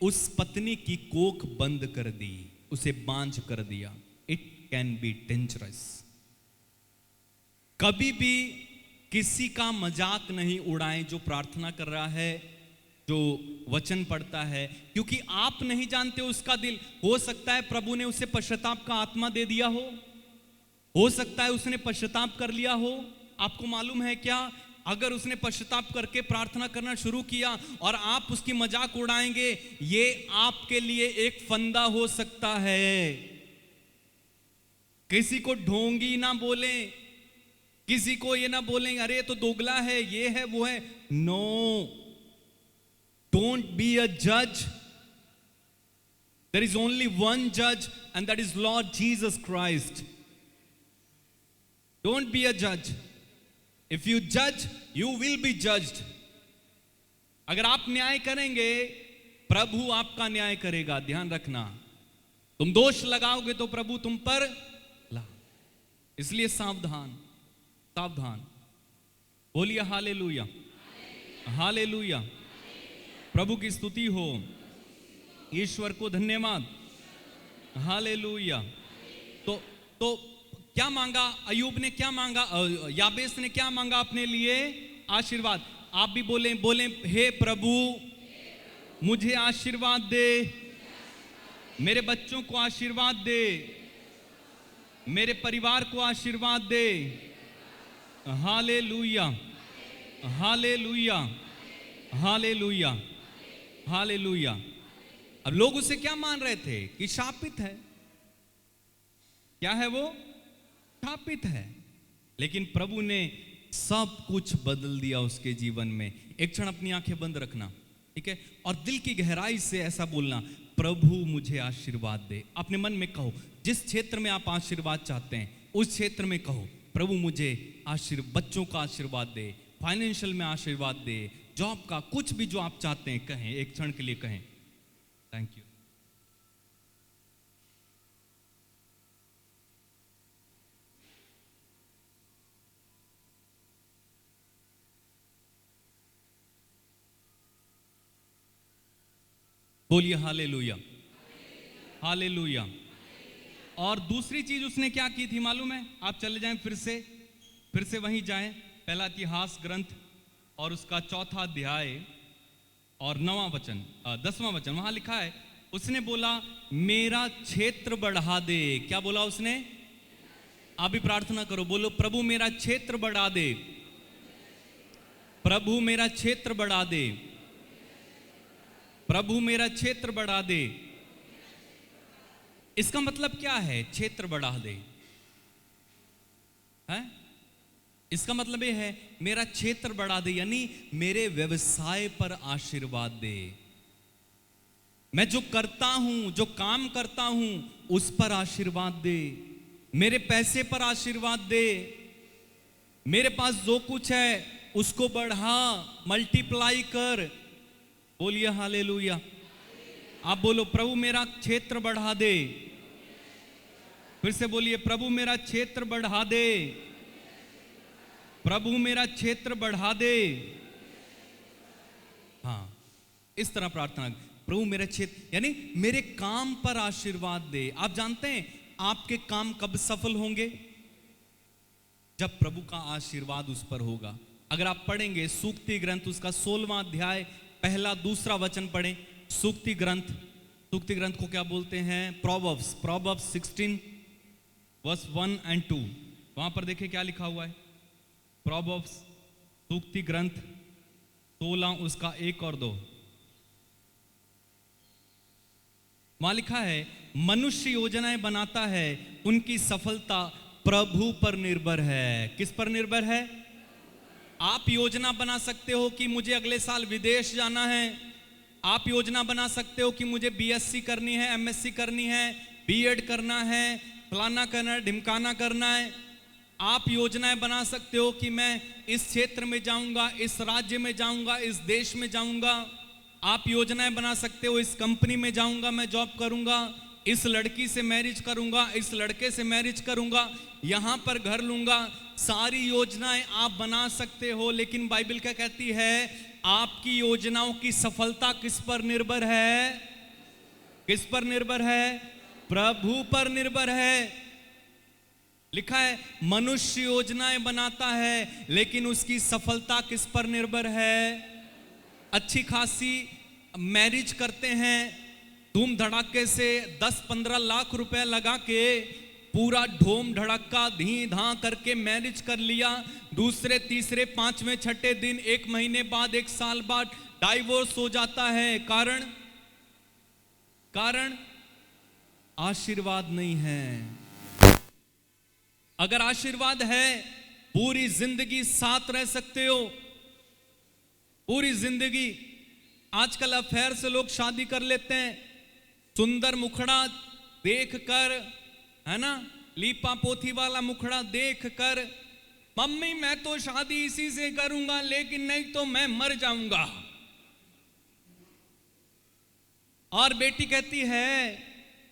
A: उस पत्नी की कोख बंद कर दी, उसे बांझ कर दिया। It can be dangerous. कभी भी किसी का मजाक नहीं उड़ाएं जो प्रार्थना कर रहा है, जो वचन पढ़ता है, क्योंकि आप नहीं जानते उसका दिल। हो सकता है प्रभु ने उसे पश्चाताप का आत्मा दे दिया हो सकता है उसने पश्चाताप कर लिया हो। आपको मालूम है क्या, अगर उसने पश्चाताप करके प्रार्थना करना शुरू किया और आप उसकी मजाक उड़ाएंगे, ये आपके लिए एक फंदा हो सकता है। किसी को ढोंगी ना बोले, किसी को ये ना बोलें अरे तो दोगला है, ये है वो है। नो, डोंट बी अ जज। देयर इज ओनली वन जज and that is Lord Jesus Christ. Don't be a जज। इफ यू जज यू विल बी जज्ड। अगर आप न्याय करेंगे प्रभु आपका न्याय करेगा, ध्यान रखना। तुम दोष लगाओगे तो प्रभु तुम पर ला। इसलिए सावधान, सावधान। बोलिए हालेलुया, हालेलुया। प्रभु की स्तुति हो, ईश्वर को धन्यवाद। हालेलुया। तो क्या मांगा अयूब ने? क्या मांगा? याबेस ने क्या मांगा अपने लिए? आशीर्वाद। आप भी बोलें, हे प्रभु मुझे आशीर्वाद दे, मेरे बच्चों को आशीर्वाद दे, मेरे परिवार को आशीर्वाद दे। Hallelujah, hallelujah, hallelujah, hallelujah. अब लोग उसे क्या मान रहे थे कि शापित है। क्या है वो? शापित है। लेकिन प्रभु ने सब कुछ बदल दिया उसके जीवन में। एक क्षण अपनी आंखें बंद रखना, ठीक है? और दिल की गहराई से ऐसा बोलना, प्रभु मुझे आशीर्वाद दे। अपने मन में कहो, जिस क्षेत्र में आप आशीर्वाद चाहते हैं उस क्षेत्र में कहो, प्रभु मुझे बच्चों का आशीर्वाद दे, फाइनेंशियल में आशीर्वाद दे, जॉब का, कुछ भी जो आप चाहते हैं कहें, एक क्षण के लिए कहें। Thank you. बोलिए हालेलुया, हालेलुया। और दूसरी चीज उसने क्या की थी मालूम है? आप चले जाएं फिर से वहीं जाएं, पहला इतिहास ग्रंथ और उसका 4वां अध्याय और 9वां वचन, 10वां वचन। वहां लिखा है, उसने बोला मेरा क्षेत्र बढ़ा दे। क्या बोला उसने? आप भी प्रार्थना करो, बोलो प्रभु मेरा क्षेत्र बढ़ा दे, प्रभु मेरा क्षेत्र बढ़ा दे, प्रभु मेरा क्षेत्र बढ़ा दे। इसका मतलब क्या है क्षेत्र बढ़ा दे? है इसका मतलब ये है मेरा क्षेत्र बढ़ा दे, यानी मेरे व्यवसाय पर आशीर्वाद दे। मैं जो करता हूं, जो काम करता हूं, उस पर आशीर्वाद दे। मेरे पैसे पर आशीर्वाद दे। मेरे पास जो कुछ है उसको बढ़ा, मल्टीप्लाई कर। बोलिए हालेलुया। आप बोलो, प्रभु मेरा क्षेत्र बढ़ा दे। फिर से बोलिए, प्रभु मेरा क्षेत्र बढ़ा दे। प्रभु मेरा क्षेत्र बढ़ा दे। हाँ, इस तरह प्रार्थना, प्रभु मेरा क्षेत्र, यानी मेरे काम पर आशीर्वाद दे। आप जानते हैं आपके काम कब सफल होंगे? जब प्रभु का आशीर्वाद उस पर होगा। अगर आप पढ़ेंगे सूक्ति ग्रंथ, उसका 16वां अध्याय, पहला दूसरा वचन पढ़ें। सूक्ति ग्रंथ को क्या बोलते हैं? प्रोवर्ब्स 16 वर्स 1 और 2। वहां पर देखिए क्या लिखा हुआ है। प्रोवर्ब्स, सूक्ति ग्रंथ 16 उसका 1 और 2। वहां लिखा है, मनुष्य योजनाएं बनाता है, उनकी सफलता प्रभु पर निर्भर है। किस पर निर्भर है? आप योजना बना सकते हो कि मुझे अगले साल विदेश जाना है। आप योजना बना सकते हो कि मुझे बीएससी करनी है, एमएससी करनी है, बीएड करना है, फलाना करना है, ढिमकाना करना है। आप योजनाएं बना सकते हो कि मैं इस क्षेत्र में जाऊंगा, इस राज्य में जाऊंगा, इस देश में जाऊंगा। आप योजनाएं बना सकते हो, इस कंपनी में जाऊंगा, मैं जॉब करूंगा, इस लड़की से मैरिज करूंगा, इस लड़के से मैरिज करूंगा, यहां पर घर लूंगा। सारी योजनाएं आप बना सकते हो, लेकिन बाइबल क्या कहती है? आपकी योजनाओं की सफलता किस पर निर्भर है? किस पर निर्भर है? प्रभु पर निर्भर है। लिखा है, मनुष्य योजनाएं बनाता है, लेकिन उसकी सफलता किस पर निर्भर है? अच्छी खासी मैरिज करते हैं, धूम धड़ाके से 10-15 लाख रुपए लगा के, पूरा ढोम धड़क्का धी धा करके मैरिज कर लिया। दूसरे तीसरे पांचवें छठे दिन, 1 महीने बाद, 1 साल बाद डाइवोर्स हो जाता है। कारण आशीर्वाद नहीं है। अगर आशीर्वाद है, पूरी जिंदगी साथ रह सकते हो, पूरी जिंदगी। आजकल अफेयर से लोग शादी कर लेते हैं, सुंदर मुखड़ा देखकर, है ना, लीपा पोथी वाला मुखड़ा देखकर, मम्मी मैं तो शादी इसी से करूंगा, लेकिन नहीं तो मैं मर जाऊंगा। और बेटी कहती है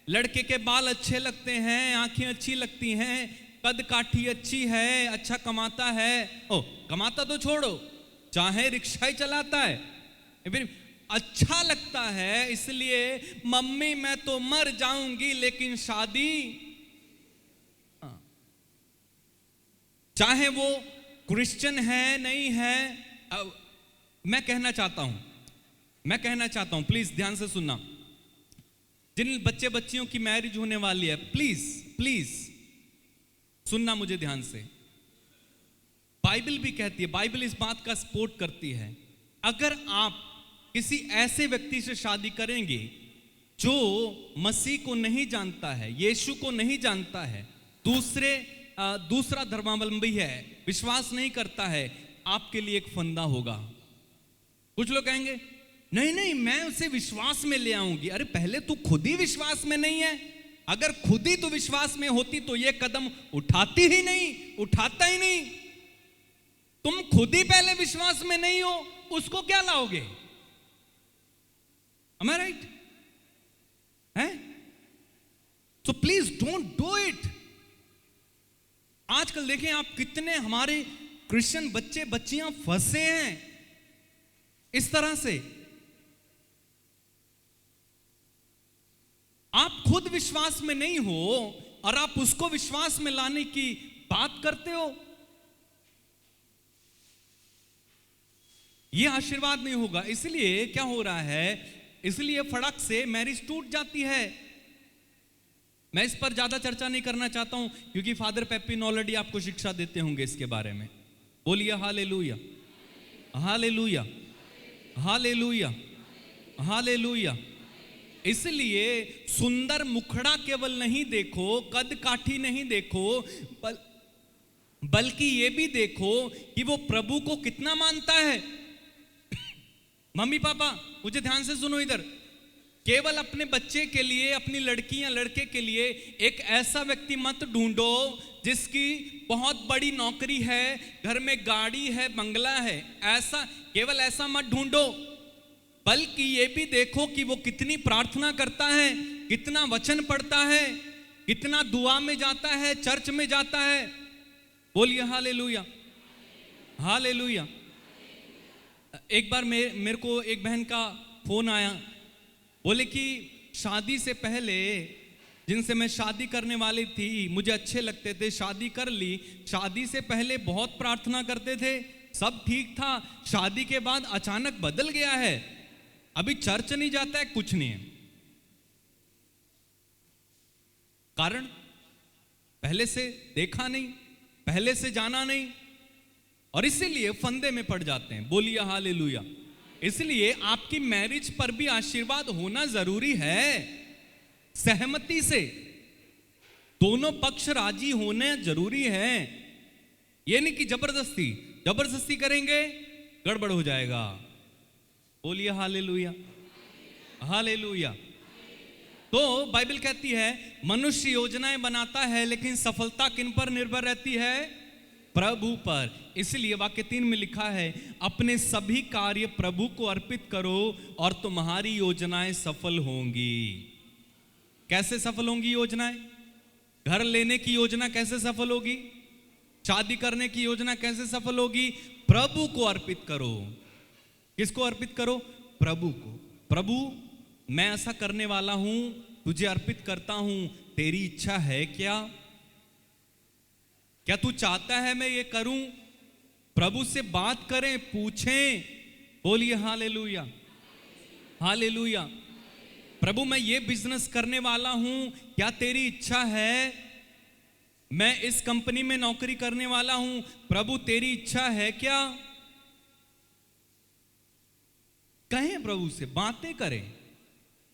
A: लड़के के बाल अच्छे लगते हैं, आंखें अच्छी लगती हैं, कद काठी अच्छी है, अच्छा कमाता है। ओ, कमाता तो छोड़ो, चाहे रिक्शा ही चलाता है, फिर अच्छा लगता है, इसलिए मम्मी मैं तो मर जाऊंगी, लेकिन शादी, चाहे वो क्रिश्चियन है नहीं है। मैं कहना चाहता हूं, प्लीज ध्यान से सुनना, जिन बच्चे बच्चियों की मैरिज होने वाली है, प्लीज सुनना मुझे ध्यान से। बाइबल भी कहती है, बाइबल इस बात का सपोर्ट करती है, अगर आप किसी ऐसे व्यक्ति से शादी करेंगे जो मसीह को नहीं जानता है, यीशु को नहीं जानता है, दूसरा धर्मावलंबी है, विश्वास नहीं करता है, आपके लिए एक फंदा होगा। कुछ लोग कहेंगे नहीं मैं उसे विश्वास में ले आऊंगी। अरे पहले तू खुद ही विश्वास में नहीं है। अगर खुद ही तो विश्वास में होती तो ये कदम उठाता ही नहीं। तुम खुद ही पहले विश्वास में नहीं हो, उसको क्या लाओगे? Am I right? है? So please don't do it. आजकल देखें आप, कितने हमारे क्रिश्चियन बच्चे बच्चियां फंसे हैं इस तरह से। आप खुद विश्वास में नहीं हो और आप उसको विश्वास में लाने की बात करते हो। यह आशीर्वाद नहीं होगा। इसलिए क्या हो रहा है, इसलिए फड़क से मैरिज टूट जाती है। मैं इस पर ज्यादा चर्चा नहीं करना चाहता हूं, क्योंकि फादर पेपिन ऑलरेडी आपको शिक्षा देते होंगे इसके बारे में। बोलिए हालेलुया, हालेलुया, हालेलुया, हालेलुया। इसलिए सुंदर मुखड़ा केवल नहीं देखो, कद काठी नहीं देखो, बल्कि ये भी देखो कि वो प्रभु को कितना मानता है। मम्मी पापा मुझे ध्यान से सुनो इधर, केवल अपने बच्चे के लिए, अपनी लड़की या लड़के के लिए एक ऐसा व्यक्ति मत ढूंढो जिसकी बहुत बड़ी नौकरी है, घर में गाड़ी है, बंगला है, ऐसा केवल ऐसा मत ढूंढो, बल्कि ये भी देखो कि वो कितनी प्रार्थना करता है, कितना वचन पढ़ता है, कितना दुआ में जाता है, चर्च में जाता है। बोलिए हालेलुया, हालेलुया। एक बार मेरे को एक बहन का फोन आया, बोले कि शादी से पहले जिनसे मैं शादी करने वाली थी मुझे अच्छे लगते थे, शादी कर ली, शादी से पहले बहुत प्रार्थना करते थे, सब ठीक था, शादी के बाद अचानक बदल गया है, अभी चर्च नहीं जाता है, कुछ नहीं है। कारण पहले से देखा नहीं, पहले से जाना नहीं, और इसीलिए फंदे में पड़ जाते हैं। बोलिए हालेलुया। इसलिए आपकी मैरिज पर भी आशीर्वाद होना जरूरी है, सहमति से, दोनों पक्ष राजी होने जरूरी है। ये नहीं कि जबरदस्ती जबरदस्ती करेंगे गड़बड़ हो जाएगा। बोलिए हालेलुया, हालेलुया। तो बाइबल कहती है मनुष्य योजनाएं बनाता है लेकिन सफलता किन पर निर्भर रहती है? प्रभु पर। इसलिए वाक्य 3 में लिखा है अपने सभी कार्य प्रभु को अर्पित करो और तुम्हारी योजनाएं सफल होंगी। कैसे सफल होंगी योजनाएं? घर लेने की योजना कैसे सफल होगी? शादी करने की योजना कैसे सफल होगी? प्रभु को अर्पित करो। किसको अर्पित करो? प्रभु को। प्रभु मैं ऐसा करने वाला हूं, तुझे अर्पित करता हूं, तेरी इच्छा है क्या? क्या तू चाहता है मैं ये करूं? प्रभु से बात करें, पूछें। बोलिए हालेलुया, हालेलुया। प्रभु मैं ये बिजनेस करने वाला हूं, क्या तेरी इच्छा है? मैं इस कंपनी में नौकरी करने वाला हूं, प्रभु तेरी इच्छा है क्या? कहें प्रभु से, बातें करें।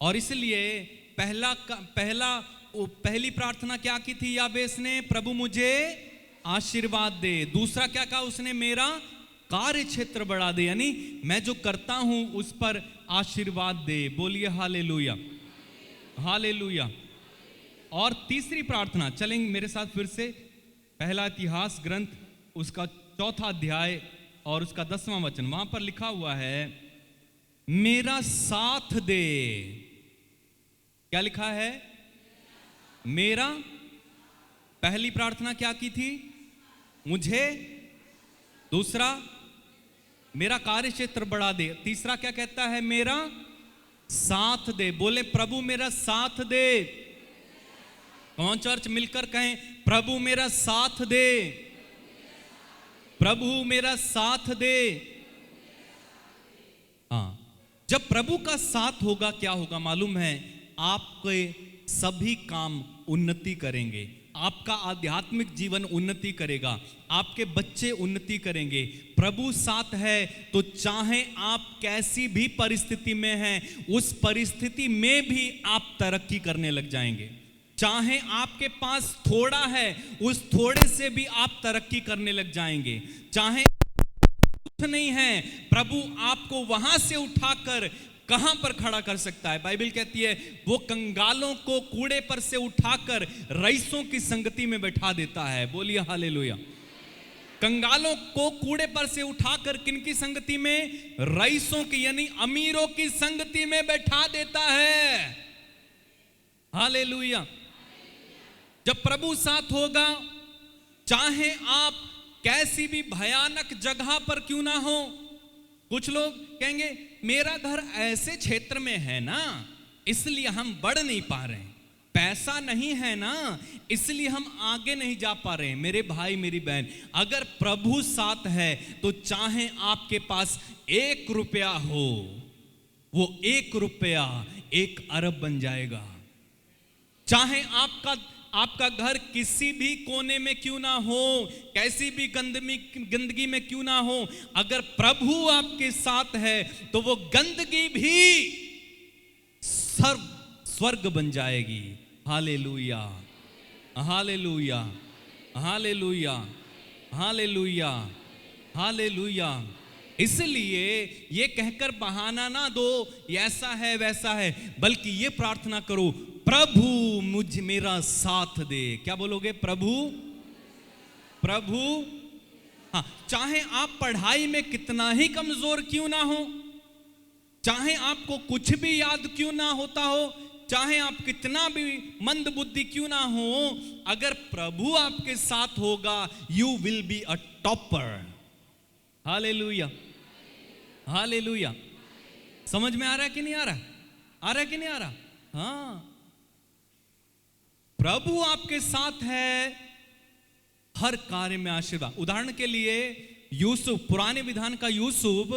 A: और इसलिए पहली प्रार्थना क्या की थी याबेस ने? प्रभु मुझे आशीर्वाद दे। दूसरा क्या कहा उसने? मेरा कार्य क्षेत्र बढ़ा दे, यानी मैं जो करता हूं उस पर आशीर्वाद दे। बोलिए हालेलुया, हालेलुया। और तीसरी प्रार्थना, चलेंगे मेरे साथ फिर से, पहला इतिहास ग्रंथ उसका 4था अध्याय और उसका 10वां वचन। वहां पर लिखा हुआ है मेरा साथ दे। क्या लिखा है? मेरा। पहली प्रार्थना क्या की थी? मुझे। दूसरा मेरा कार्य क्षेत्र बढ़ा दे। तीसरा क्या कहता है? मेरा साथ दे। बोले प्रभु मेरा साथ दे। कौन चर्च मिलकर कहें प्रभु मेरा साथ दे, प्रभु मेरा साथ दे। हाँ, जब प्रभु का साथ होगा क्या होगा मालूम है? आपके सभी काम उन्नति करेंगे, आपका आध्यात्मिक जीवन उन्नति करेगा, आपके बच्चे उन्नति करेंगे। प्रभु साथ है तो चाहे आप कैसी भी परिस्थिति में हैं, उस परिस्थिति में भी आप तरक्की करने लग जाएंगे। चाहे आपके पास थोड़ा है, उस थोड़े से भी आप तरक्की करने लग जाएंगे। चाहे कुछ नहीं है, प्रभु आपको वहां से उठाकर कहां पर खड़ा कर सकता है? बाइबल कहती है वो कंगालों को कूड़े पर से उठाकर रईसों की संगति में बैठा देता है। बोलिए हालेलुया। कंगालों को कूड़े पर से उठाकर किनकी संगति में? रईसों की, यानी अमीरों की संगति में बैठा देता है। हालेलुया। जब प्रभु साथ होगा, चाहे आप कैसी भी भयानक जगह पर क्यों ना हो। कुछ लोग कहेंगे मेरा घर ऐसे क्षेत्र में है ना, इसलिए हम बढ़ नहीं पा रहे हैं, पैसा नहीं है ना, इसलिए हम आगे नहीं जा पा रहे हैं। मेरे भाई मेरी बहन, अगर प्रभु साथ है तो चाहे आपके पास 1 रुपया हो, वो 1 रुपया 1 अरब बन जाएगा। चाहे आपका घर किसी भी कोने में क्यों ना हो, कैसी भी गंदगी में क्यों ना हो, अगर प्रभु आपके साथ है तो वो गंदगी भी स्वर्ग बन जाएगी। Hallelujah, hallelujah, hallelujah, hallelujah, hallelujah. इसलिए ये कहकर बहाना ना दो ये ऐसा है वैसा है, बल्कि ये प्रार्थना करो, प्रभु मुझ मेरा साथ दे। क्या बोलोगे? प्रभु, प्रभु। हाँ, चाहे आप पढ़ाई में कितना ही कमजोर क्यों ना हो, चाहे आपको कुछ भी याद क्यों ना होता हो, चाहे आप कितना भी मंद बुद्धि क्यों ना हो, अगर प्रभु आपके साथ होगा, you will be a topper. Hallelujah, hallelujah. समझ में आ रहा है कि नहीं आ रहा? आ रहा है कि नहीं आ रहा? हाँ, प्रभु आपके साथ है, हर कार्य में आशीर्वाद। उदाहरण के लिए यूसुफ, पुराने विधान का यूसुफ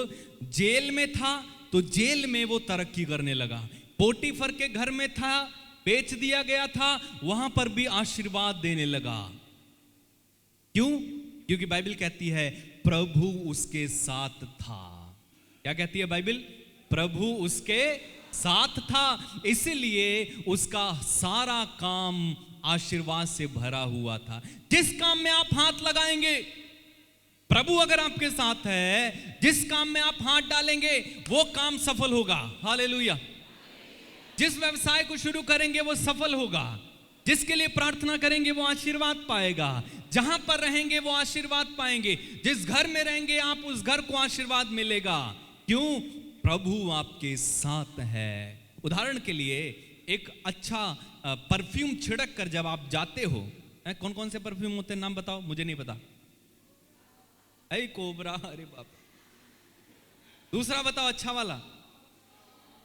A: जेल में था तो जेल में वो तरक्की करने लगा। पोटीफर के घर में था, बेच दिया गया था, वहां पर भी आशीर्वाद देने लगा। क्यों? क्योंकि बाइबल कहती है प्रभु उसके साथ था। क्या कहती है बाइबल? प्रभु उसके साथ था, इसलिए उसका सारा काम आशीर्वाद से भरा हुआ था। जिस काम में आप हाथ लगाएंगे, प्रभु अगर आपके साथ है, जिस काम में आप हाथ डालेंगे वो काम सफल होगा। हालेलुया। जिस व्यवसाय को शुरू करेंगे वो सफल होगा, जिसके लिए प्रार्थना करेंगे वो आशीर्वाद पाएगा, जहां पर रहेंगे वो आशीर्वाद पाएंगे, जिस घर में रहेंगे आप उस घर को आशीर्वाद मिलेगा। क्यों? प्रभु आपके साथ है। उदाहरण के लिए एक अच्छा परफ्यूम छिड़क कर जब आप जाते हो, कौन कौन से परफ्यूम होते हैं नाम बताओ, मुझे नहीं पता। ऐ कोबरा, अरे बाप। दूसरा बताओ अच्छा वाला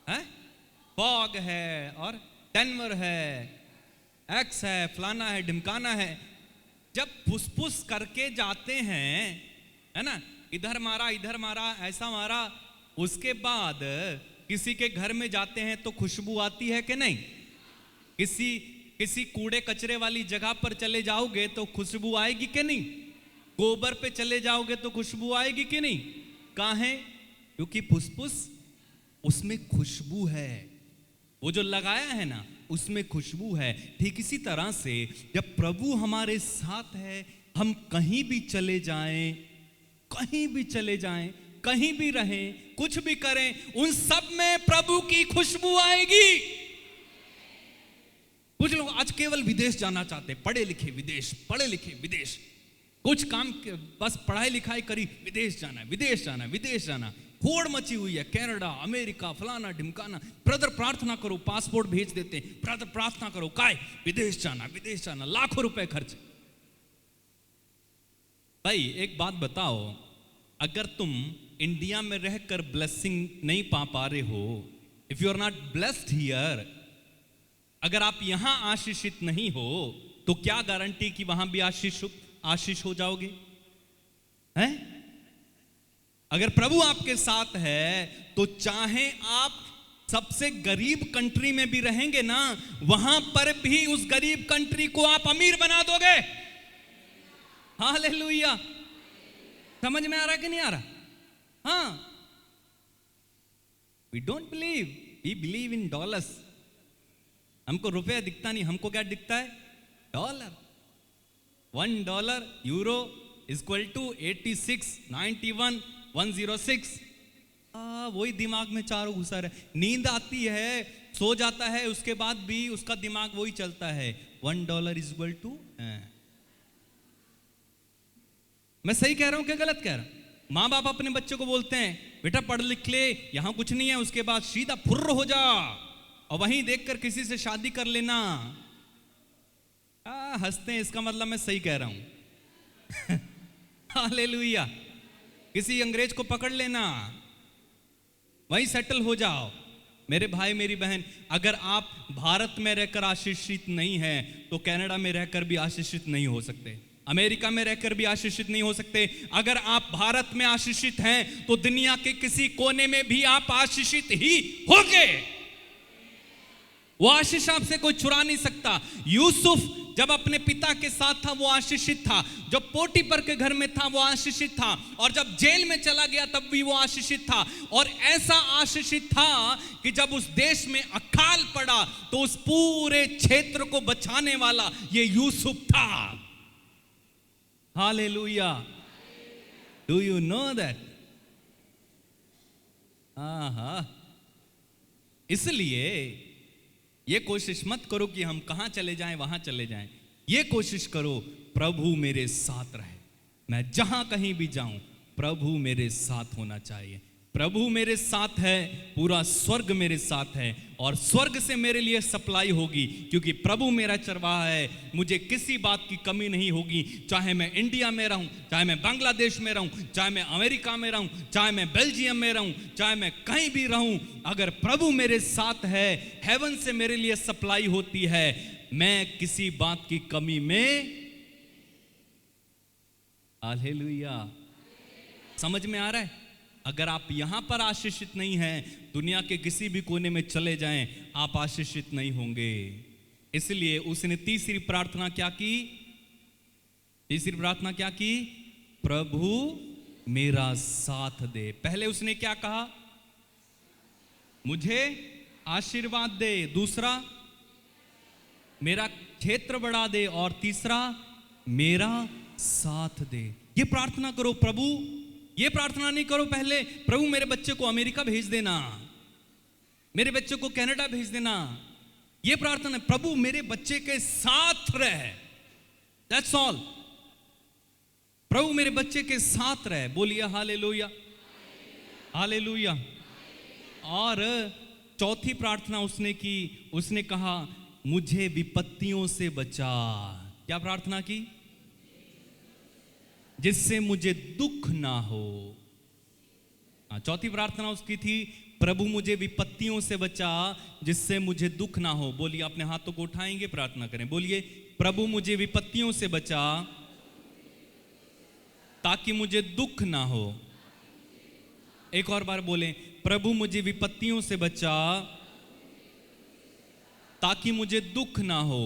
A: है, फॉग है और डेनवर है, एक्स है, फलाना है, ढिमकाना है। जब फुसफुस करके जाते हैं, है ना, इधर मारा ऐसा मारा, उसके बाद किसी के घर में जाते हैं तो खुशबू आती है कि नहीं? किसी कूड़े कचरे वाली जगह पर चले जाओगे तो खुशबू आएगी कि नहीं? गोबर पे चले जाओगे तो खुशबू आएगी कि नहीं? कहाँ है? क्योंकि फुसफुस उसमें खुशबू है, वो जो लगाया है ना उसमें खुशबू है। ठीक इसी तरह से जब प्रभु हमारे साथ है, हम कहीं भी चले जाएं, कहीं भी चले जाएं, कहीं भी रहें, कुछ भी करें, उन सब में प्रभु की खुशबू आएगी। कुछ लोग आज केवल विदेश जाना चाहते, पढ़े लिखे विदेश, पढ़े लिखे विदेश, कुछ काम बस पढ़ाई लिखाई करी, विदेश जाना, विदेश जाना, विदेश जाना। होड़ मची हुई है, कनाडा, अमेरिका, फलाना ढिमकाना। ब्रदर प्रार्थना करो, पासपोर्ट भेज देते हैं। ब्रदर प्रार्थना करो, काय विदेश जाना, विदेश जाना, लाखों रुपए खर्च। भाई एक बात बताओ, अगर तुम इंडिया में रहकर ब्लेसिंग नहीं पा रहे हो, if you are not blessed here, अगर आप यहां आशीषित नहीं हो, तो क्या गारंटी कि वहां भी आशीष हो जाओगे? हैं? अगर प्रभु आपके साथ है तो चाहे आप सबसे गरीब कंट्री में भी रहेंगे ना, वहां पर भी उस गरीब कंट्री को आप अमीर बना दोगे। हालेलुया। समझ में आ रहा कि नहीं आ रहा? हाँ, we don't believe, we believe in dollars. हमको रुपया दिखता नहीं, हमको क्या दिखता है? डॉलर। $1 यूरो इक्वल टू 86.91 वही दिमाग में चारों घुसा रहे। नींद आती है, सो जाता है, उसके बाद भी उसका दिमाग वही चलता है, $1 इक्वल टू। मैं सही कह रहा हूं क्या गलत कह रहा हूं? माँ बाप अपने बच्चों को बोलते हैं बेटा पढ़ लिख ले, यहां कुछ नहीं है, उसके बाद सीधा फुर्र हो जा और वहीं देखकर किसी से शादी कर लेना। हंसते हैं, इसका मतलब मैं सही कह रहा हूं। हालेलुया। किसी अंग्रेज को पकड़ लेना, वहीं सेटल हो जाओ। मेरे भाई मेरी बहन, अगर आप भारत में रहकर आशीषित नहीं हैं तो कनाडा में रहकर भी आशीषित नहीं हो सकते, अमेरिका में रहकर भी आशीषित नहीं हो सकते। अगर आप भारत में आशीषित हैं तो दुनिया के किसी कोने में भी आप आशीषित ही होंगे। वो आशीष आपसे कोई चुरा नहीं सकता। यूसुफ जब अपने पिता के साथ था वो आशीषित था, जब पोटीफर के घर में था वो आशीषित था, और जब जेल में चला गया तब भी वो आशीषित था। और ऐसा आशीषित था कि जब उस देश में अकाल पड़ा तो उस पूरे क्षेत्र को बचाने वाला ये यूसुफ था। Hallelujah. Do you know that? हाँ, इसलिए ये कोशिश मत करो कि हम कहां चले जाएं, वहां चले जाएं। ये कोशिश करो प्रभु मेरे साथ रहे, मैं जहां कहीं भी जाऊं प्रभु मेरे साथ होना चाहिए। प्रभु मेरे साथ है, पूरा स्वर्ग मेरे साथ है, और स्वर्ग से मेरे लिए सप्लाई होगी, क्योंकि प्रभु मेरा चरवाहा है। मुझे किसी बात की कमी नहीं होगी, चाहे मैं इंडिया में रहूं, चाहे मैं बांग्लादेश में रहूं, चाहे मैं अमेरिका में रहूं, चाहे मैं बेल्जियम में रहूं, चाहे मैं कहीं भी रहूं, अगर प्रभु मेरे साथ है, हेवन से मेरे लिए सप्लाई होती है, मैं किसी बात की कमी में। हालेलुया। समझ में आ रहा है? अगर आप यहां पर आशीषित नहीं हैं, दुनिया के किसी भी कोने में चले जाएं, आप आशीषित नहीं होंगे। इसलिए उसने तीसरी प्रार्थना क्या की? तीसरी प्रार्थना क्या की? प्रभु मेरा साथ दे। पहले उसने क्या कहा? मुझे आशीर्वाद दे। दूसरा, मेरा क्षेत्र बढ़ा दे। और तीसरा, मेरा साथ दे। ये प्रार्थना करो। प्रभु, ये प्रार्थना नहीं करो पहले प्रभु मेरे बच्चे को अमेरिका भेज देना, मेरे बच्चे को कनाडा भेज देना। ये प्रार्थना, प्रभु मेरे बच्चे के साथ रहे, दैट्स ऑल। प्रभु मेरे बच्चे के साथ रहे। बोलिए हालेलुया, हालेलुया। और चौथी प्रार्थना उसने की, उसने कहा मुझे विपत्तियों से बचा। क्या प्रार्थना की? जिससे मुझे दुख ना हो। चौथी प्रार्थना उसकी थी, प्रभु मुझे विपत्तियों से बचा जिससे मुझे दुख ना हो। बोलिए, अपने हाथों को उठाएंगे, प्रार्थना करें। बोलिए, प्रभु मुझे विपत्तियों से बचा ताकि मुझे दुख ना हो। एक और बार बोलें, प्रभु मुझे विपत्तियों से बचा ताकि मुझे दुख ना हो।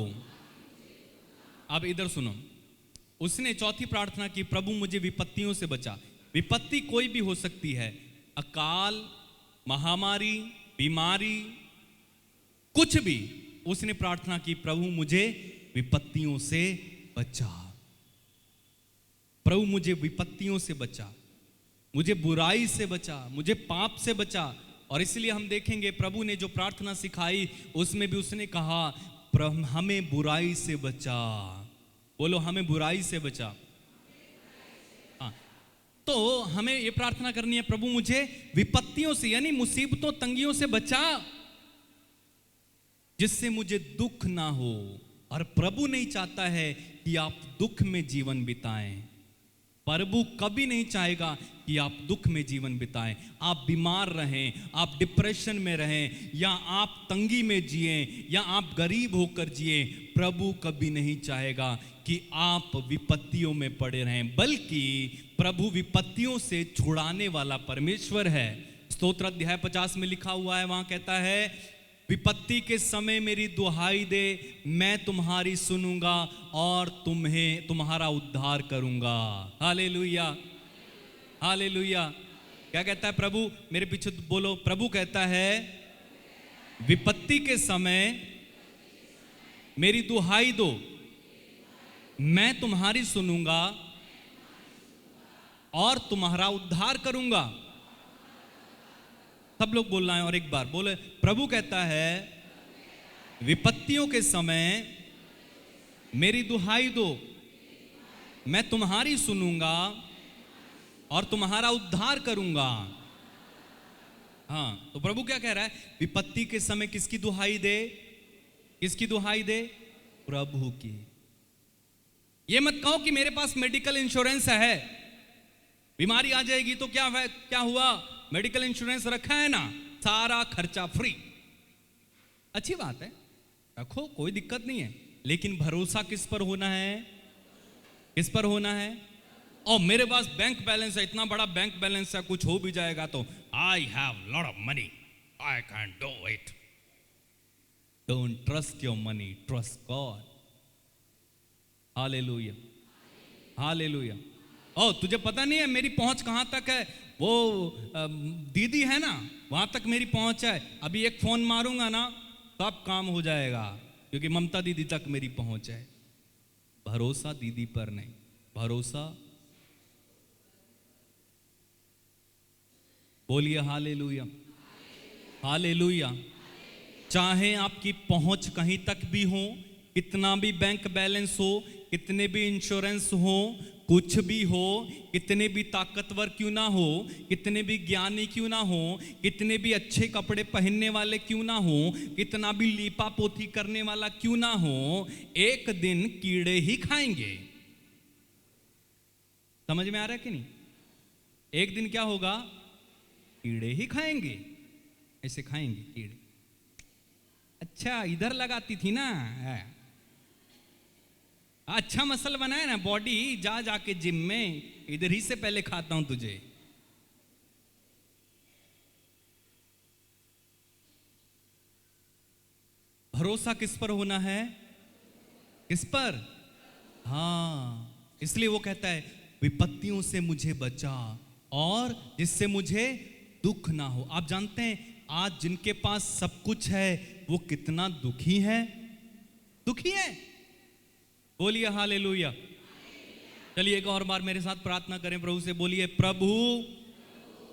A: अब इधर सुनो, उसने चौथी प्रार्थना की, प्रभु मुझे विपत्तियों से बचा। विपत्ति कोई भी हो सकती है, अकाल, महामारी, बीमारी, कुछ भी। उसने प्रार्थना की, प्रभु मुझे विपत्तियों से बचा। प्रभु मुझे विपत्तियों से बचा, मुझे बुराई से बचा, मुझे पाप से बचा। और इसलिए हम देखेंगे प्रभु ने जो प्रार्थना सिखाई उसमें भी उसने कहा, हमें बुराई से बचा। बोलो, हमें बुराई से बचा। हाँ, तो हमें यह प्रार्थना करनी है, प्रभु मुझे विपत्तियों से, यानी मुसीबतों, तंगियों से बचा जिससे मुझे दुख ना हो। और प्रभु नहीं चाहता है कि आप दुख में जीवन बिताएं। प्रभु कभी नहीं चाहेगा कि आप दुख में जीवन बिताएं, आप बीमार रहें, आप डिप्रेशन में रहें, या आप तंगी में जिएं, या आप गरीब होकर जिएं। प्रभु कभी नहीं चाहेगा कि आप विपत्तियों में पड़े रहें, बल्कि प्रभु विपत्तियों से छुड़ाने वाला परमेश्वर है। स्तोत्र अध्याय 50 में लिखा हुआ है, वहां कहता है, विपत्ति के समय मेरी दुहाई दे, मैं तुम्हारी सुनूंगा और तुम्हारा उद्धार करूंगा। Hallelujah, hallelujah. क्या कहता है प्रभु? मेरे पीछे बोलो, प्रभु कहता है विपत्ति के समय मेरी दुहाई दो, मैं तुम्हारी सुनूंगा और तुम्हारा उद्धार करूंगा। सब लोग बोलना है, और एक बार बोले, प्रभु कहता है विपत्तियों के समय मेरी दुहाई दो, मैं तुम्हारी सुनूंगा और तुम्हारा उद्धार करूंगा। हाँ, तो प्रभु क्या कह रहा है? विपत्ति के समय किसकी दुहाई दे? किसकी दुहाई दे? प्रभु की। ये मत कहो कि मेरे पास मेडिकल इंश्योरेंस है, बीमारी आ जाएगी तो क्या हुआ, मेडिकल इंश्योरेंस रखा है ना, सारा खर्चा फ्री। अच्छी बात है, रखो, कोई दिक्कत नहीं है, लेकिन भरोसा किस पर होना है? किस पर होना है? और मेरे पास बैंक बैलेंस है, इतना बड़ा बैंक बैलेंस है, कुछ हो भी जाएगा तो I have lot of money, I can do it. Don't trust your money, trust God. Hallelujah, hallelujah. ओ, तुझे पता नहीं है मेरी पहुंच कहां तक है? वो दीदी है ना, वहां तक मेरी पहुंच है। अभी एक फोन मारूंगा ना, सब काम हो जाएगा, क्योंकि ममता दीदी तक मेरी पहुंच है। भरोसा दीदी पर नहीं, भरोसा। बोलिए हालेलुया, हालेलुया। चाहे आपकी पहुंच कहीं तक भी हो, कितना भी बैंक बैलेंस हो, कितने भी इंश्योरेंस हो, कुछ भी हो, कितने भी ताकतवर क्यों ना हो, कितने भी ज्ञानी क्यों ना हो, कितने भी अच्छे कपड़े पहनने वाले क्यों ना हो, कितना भी लीपा पोथी करने वाला क्यों ना हो, एक दिन कीड़े ही खाएंगे। समझ में आ रहा है कि नहीं? एक दिन क्या होगा? कीड़े ही खाएंगे, ऐसे खाएंगे कीड़े। अच्छा इधर लगाती थी ना, अच्छा मसल बनाए ना बॉडी, जा जाके जिम में, इधर ही से पहले खाता हूं तुझे। भरोसा किस पर होना है? किस पर? हाँ, इसलिए वो कहता है विपत्तियों से मुझे बचा और जिससे मुझे दुख ना हो। आप जानते हैं आज जिनके पास सब कुछ है वो कितना दुखी है, दुखी है। बोलिए हालेलुया। चलिए एक और बार मेरे साथ प्रार्थना करें प्रभु से। बोलिए प्रभु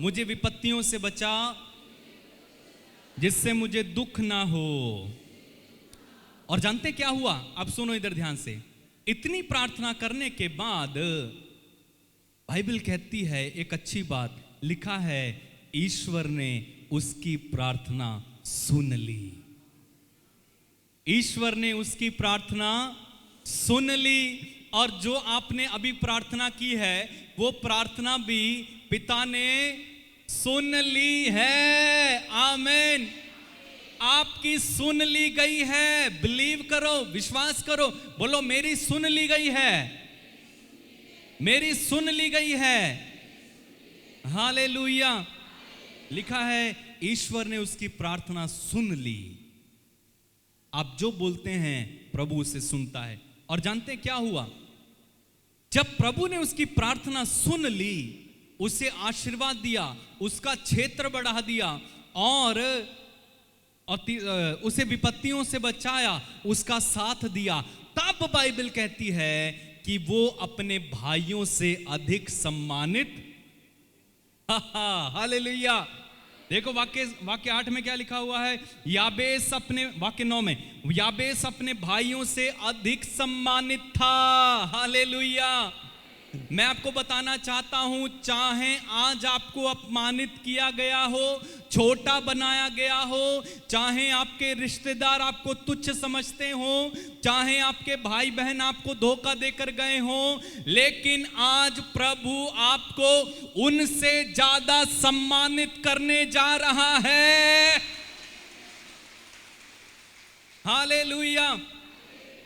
A: मुझे विपत्तियों से बचा जिससे मुझे दुख ना हो। और जानते क्या हुआ? अब सुनो इधर ध्यान से। इतनी प्रार्थना करने के बाद बाइबल कहती है एक अच्छी बात, लिखा है ईश्वर ने उसकी प्रार्थना सुन ली। ईश्वर ने उसकी प्रार्थना सुन ली और जो आपने अभी प्रार्थना की है वो प्रार्थना भी पिता ने सुन ली है। आमीन। आपकी सुन ली गई है। बिलीव करो, विश्वास करो, बोलो मेरी सुन ली गई है, मेरी सुन ली गई है। हालेलुया। लिखा है ईश्वर ने उसकी प्रार्थना सुन ली। आप जो बोलते हैं प्रभु उसे सुनता है। और जानते क्या हुआ? जब प्रभु ने उसकी प्रार्थना सुन ली, उसे आशीर्वाद दिया, उसका क्षेत्र बढ़ा दिया और उसे विपत्तियों से बचाया, उसका साथ दिया, तब बाइबल कहती है कि वो अपने भाइयों से अधिक सम्मानित। हालेलुया। देखो वाक्य 8 में क्या लिखा हुआ है? याबेस अपने, वाक्य 9 में, याबेस अपने भाइयों से अधिक सम्मानित था। हालेलुया। मैं आपको बताना चाहता हूं, चाहे आज आपको अपमानित किया गया हो, छोटा बनाया गया हो, चाहे आपके रिश्तेदार आपको तुच्छ समझते हो, चाहे आपके भाई बहन आपको धोखा देकर गए हो, लेकिन आज प्रभु आपको उनसे ज्यादा सम्मानित करने जा रहा है। हालेलुया।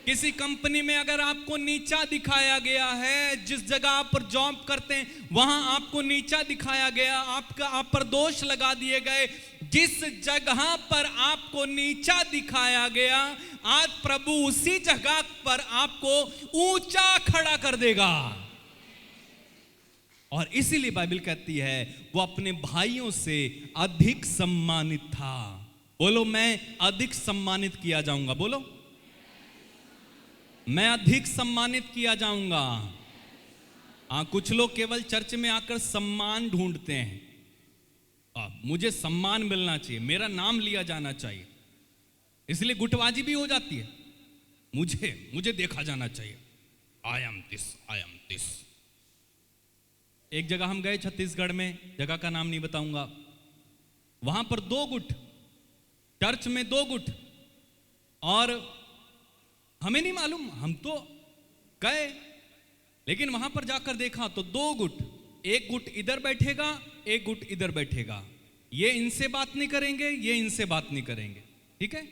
A: किसी कंपनी में अगर आपको नीचा दिखाया गया है, जिस जगह आप पर जॉब करते हैं वहां आपको नीचा दिखाया गया, आप पर दोष लगा दिए गए, जिस जगह पर आपको नीचा दिखाया गया, आज प्रभु उसी जगह पर आपको ऊंचा खड़ा कर देगा। और इसीलिए बाइबल कहती है वो अपने भाइयों से अधिक सम्मानित था। बोलो मैं अधिक सम्मानित किया जाऊंगा। बोलो मैं अधिक सम्मानित किया जाऊंगा। कुछ लोग केवल चर्च में आकर सम्मान ढूंढते हैं। मुझे सम्मान मिलना चाहिए, मेरा नाम लिया जाना चाहिए, इसलिए गुटबाजी भी हो जाती है। मुझे देखा जाना चाहिए, I am this, I am this. एक जगह हम गए छत्तीसगढ़ में, जगह का नाम नहीं बताऊंगा। वहां पर 2 गुट, चर्च में 2 गुट, और हमें नहीं मालूम, हम तो गए, लेकिन वहां पर जाकर देखा तो 2 गुट, एक गुट इधर बैठेगा, एक गुट इधर बैठेगा। ये इनसे बात नहीं करेंगे, ये इनसे बात नहीं करेंगे। ठीक है।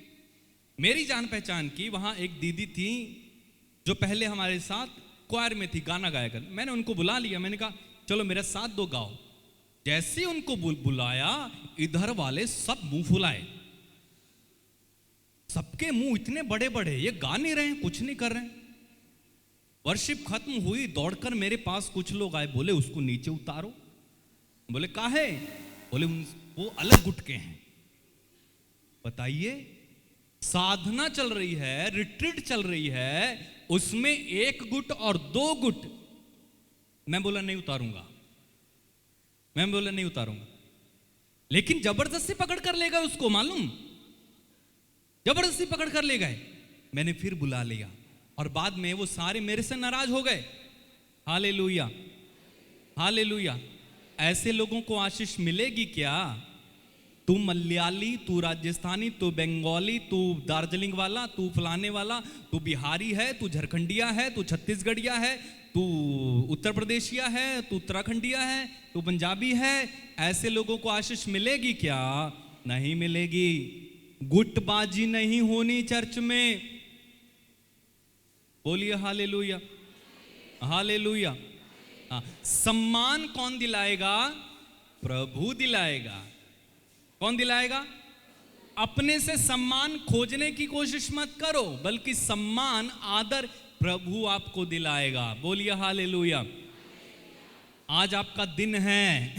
A: मेरी जान पहचान की वहां एक दीदी थी जो पहले हमारे साथ क्वायर में थी, गाना गाया कर। मैंने उनको बुला लिया, मैंने कहा चलो मेरे साथ 2 गाओ। जैसे ही उनको बुलाया, इधर वाले सब मुंह फुलाए, सबके मुंह इतने बड़े बड़े, ये गा नहीं रहे हैं, कुछ नहीं कर रहे हैं। वर्शिप खत्म हुई, दौड़कर मेरे पास कुछ लोग आए, बोले उसको नीचे उतारो। बोले काहे? बोले वो अलग गुट के हैं। बताइए, साधना चल रही है, रिट्रीट चल रही है, उसमें 1 गुट और 2 गुट मैं बोला नहीं उतारूंगा, मैं बोला नहीं उतारूंगा, लेकिन जबरदस्ती पकड़ कर ले गए उसको, मालूम, जबरदस्ती पकड़ कर ले गए। मैंने फिर बुला लिया और बाद में वो सारे मेरे से नाराज हो गए। Hallelujah, hallelujah. ऐसे लोगों को आशीष मिलेगी क्या? तू मलयाली, तू राजस्थानी, तू बंगाली, तू दार्जिलिंग वाला, तू फलाने वाला, तू बिहारी है, तू झारखंडिया है, तू छत्तीसगढ़िया है, तू उत्तर प्रदेशिया है, तू उत्तराखंडिया है, तू पंजाबी है, ऐसे लोगों को आशीष मिलेगी क्या? नहीं मिलेगी। गुटबाजी नहीं होनी चर्च में। बोलिए हालेलुया, हालेलुया। सम्मान कौन दिलाएगा? प्रभु दिलाएगा। कौन दिलाएगा? अपने से सम्मान खोजने की कोशिश मत करो, बल्कि सम्मान, आदर प्रभु आपको दिलाएगा। बोलिए हालेलुया। आज आपका दिन है।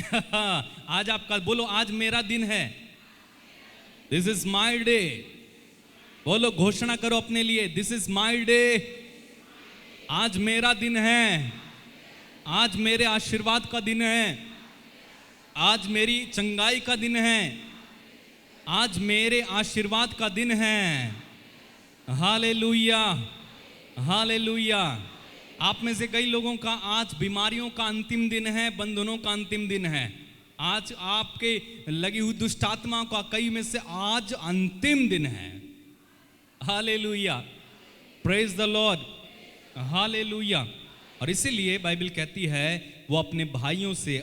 A: आज आपका, बोलो आज मेरा दिन है। This is my day. बोलो, घोषणा करो अपने लिए, दिस इज माई डे। आज मेरा दिन है। आज मेरे आशीर्वाद का दिन है। आज मेरी चंगाई का दिन है। आज मेरे आशीर्वाद का दिन है। Hallelujah, hallelujah. आप में से कई लोगों का आज बीमारियों का अंतिम दिन है, बंधनों का अंतिम दिन है। आज आपके लगी हुई दुष्ट आत्मा का कई में से आज अंतिम दिन है। Hallelujah, praise the Lord, hallelujah. और इसीलिए बाइबल कहती है वो अपने भाइयों से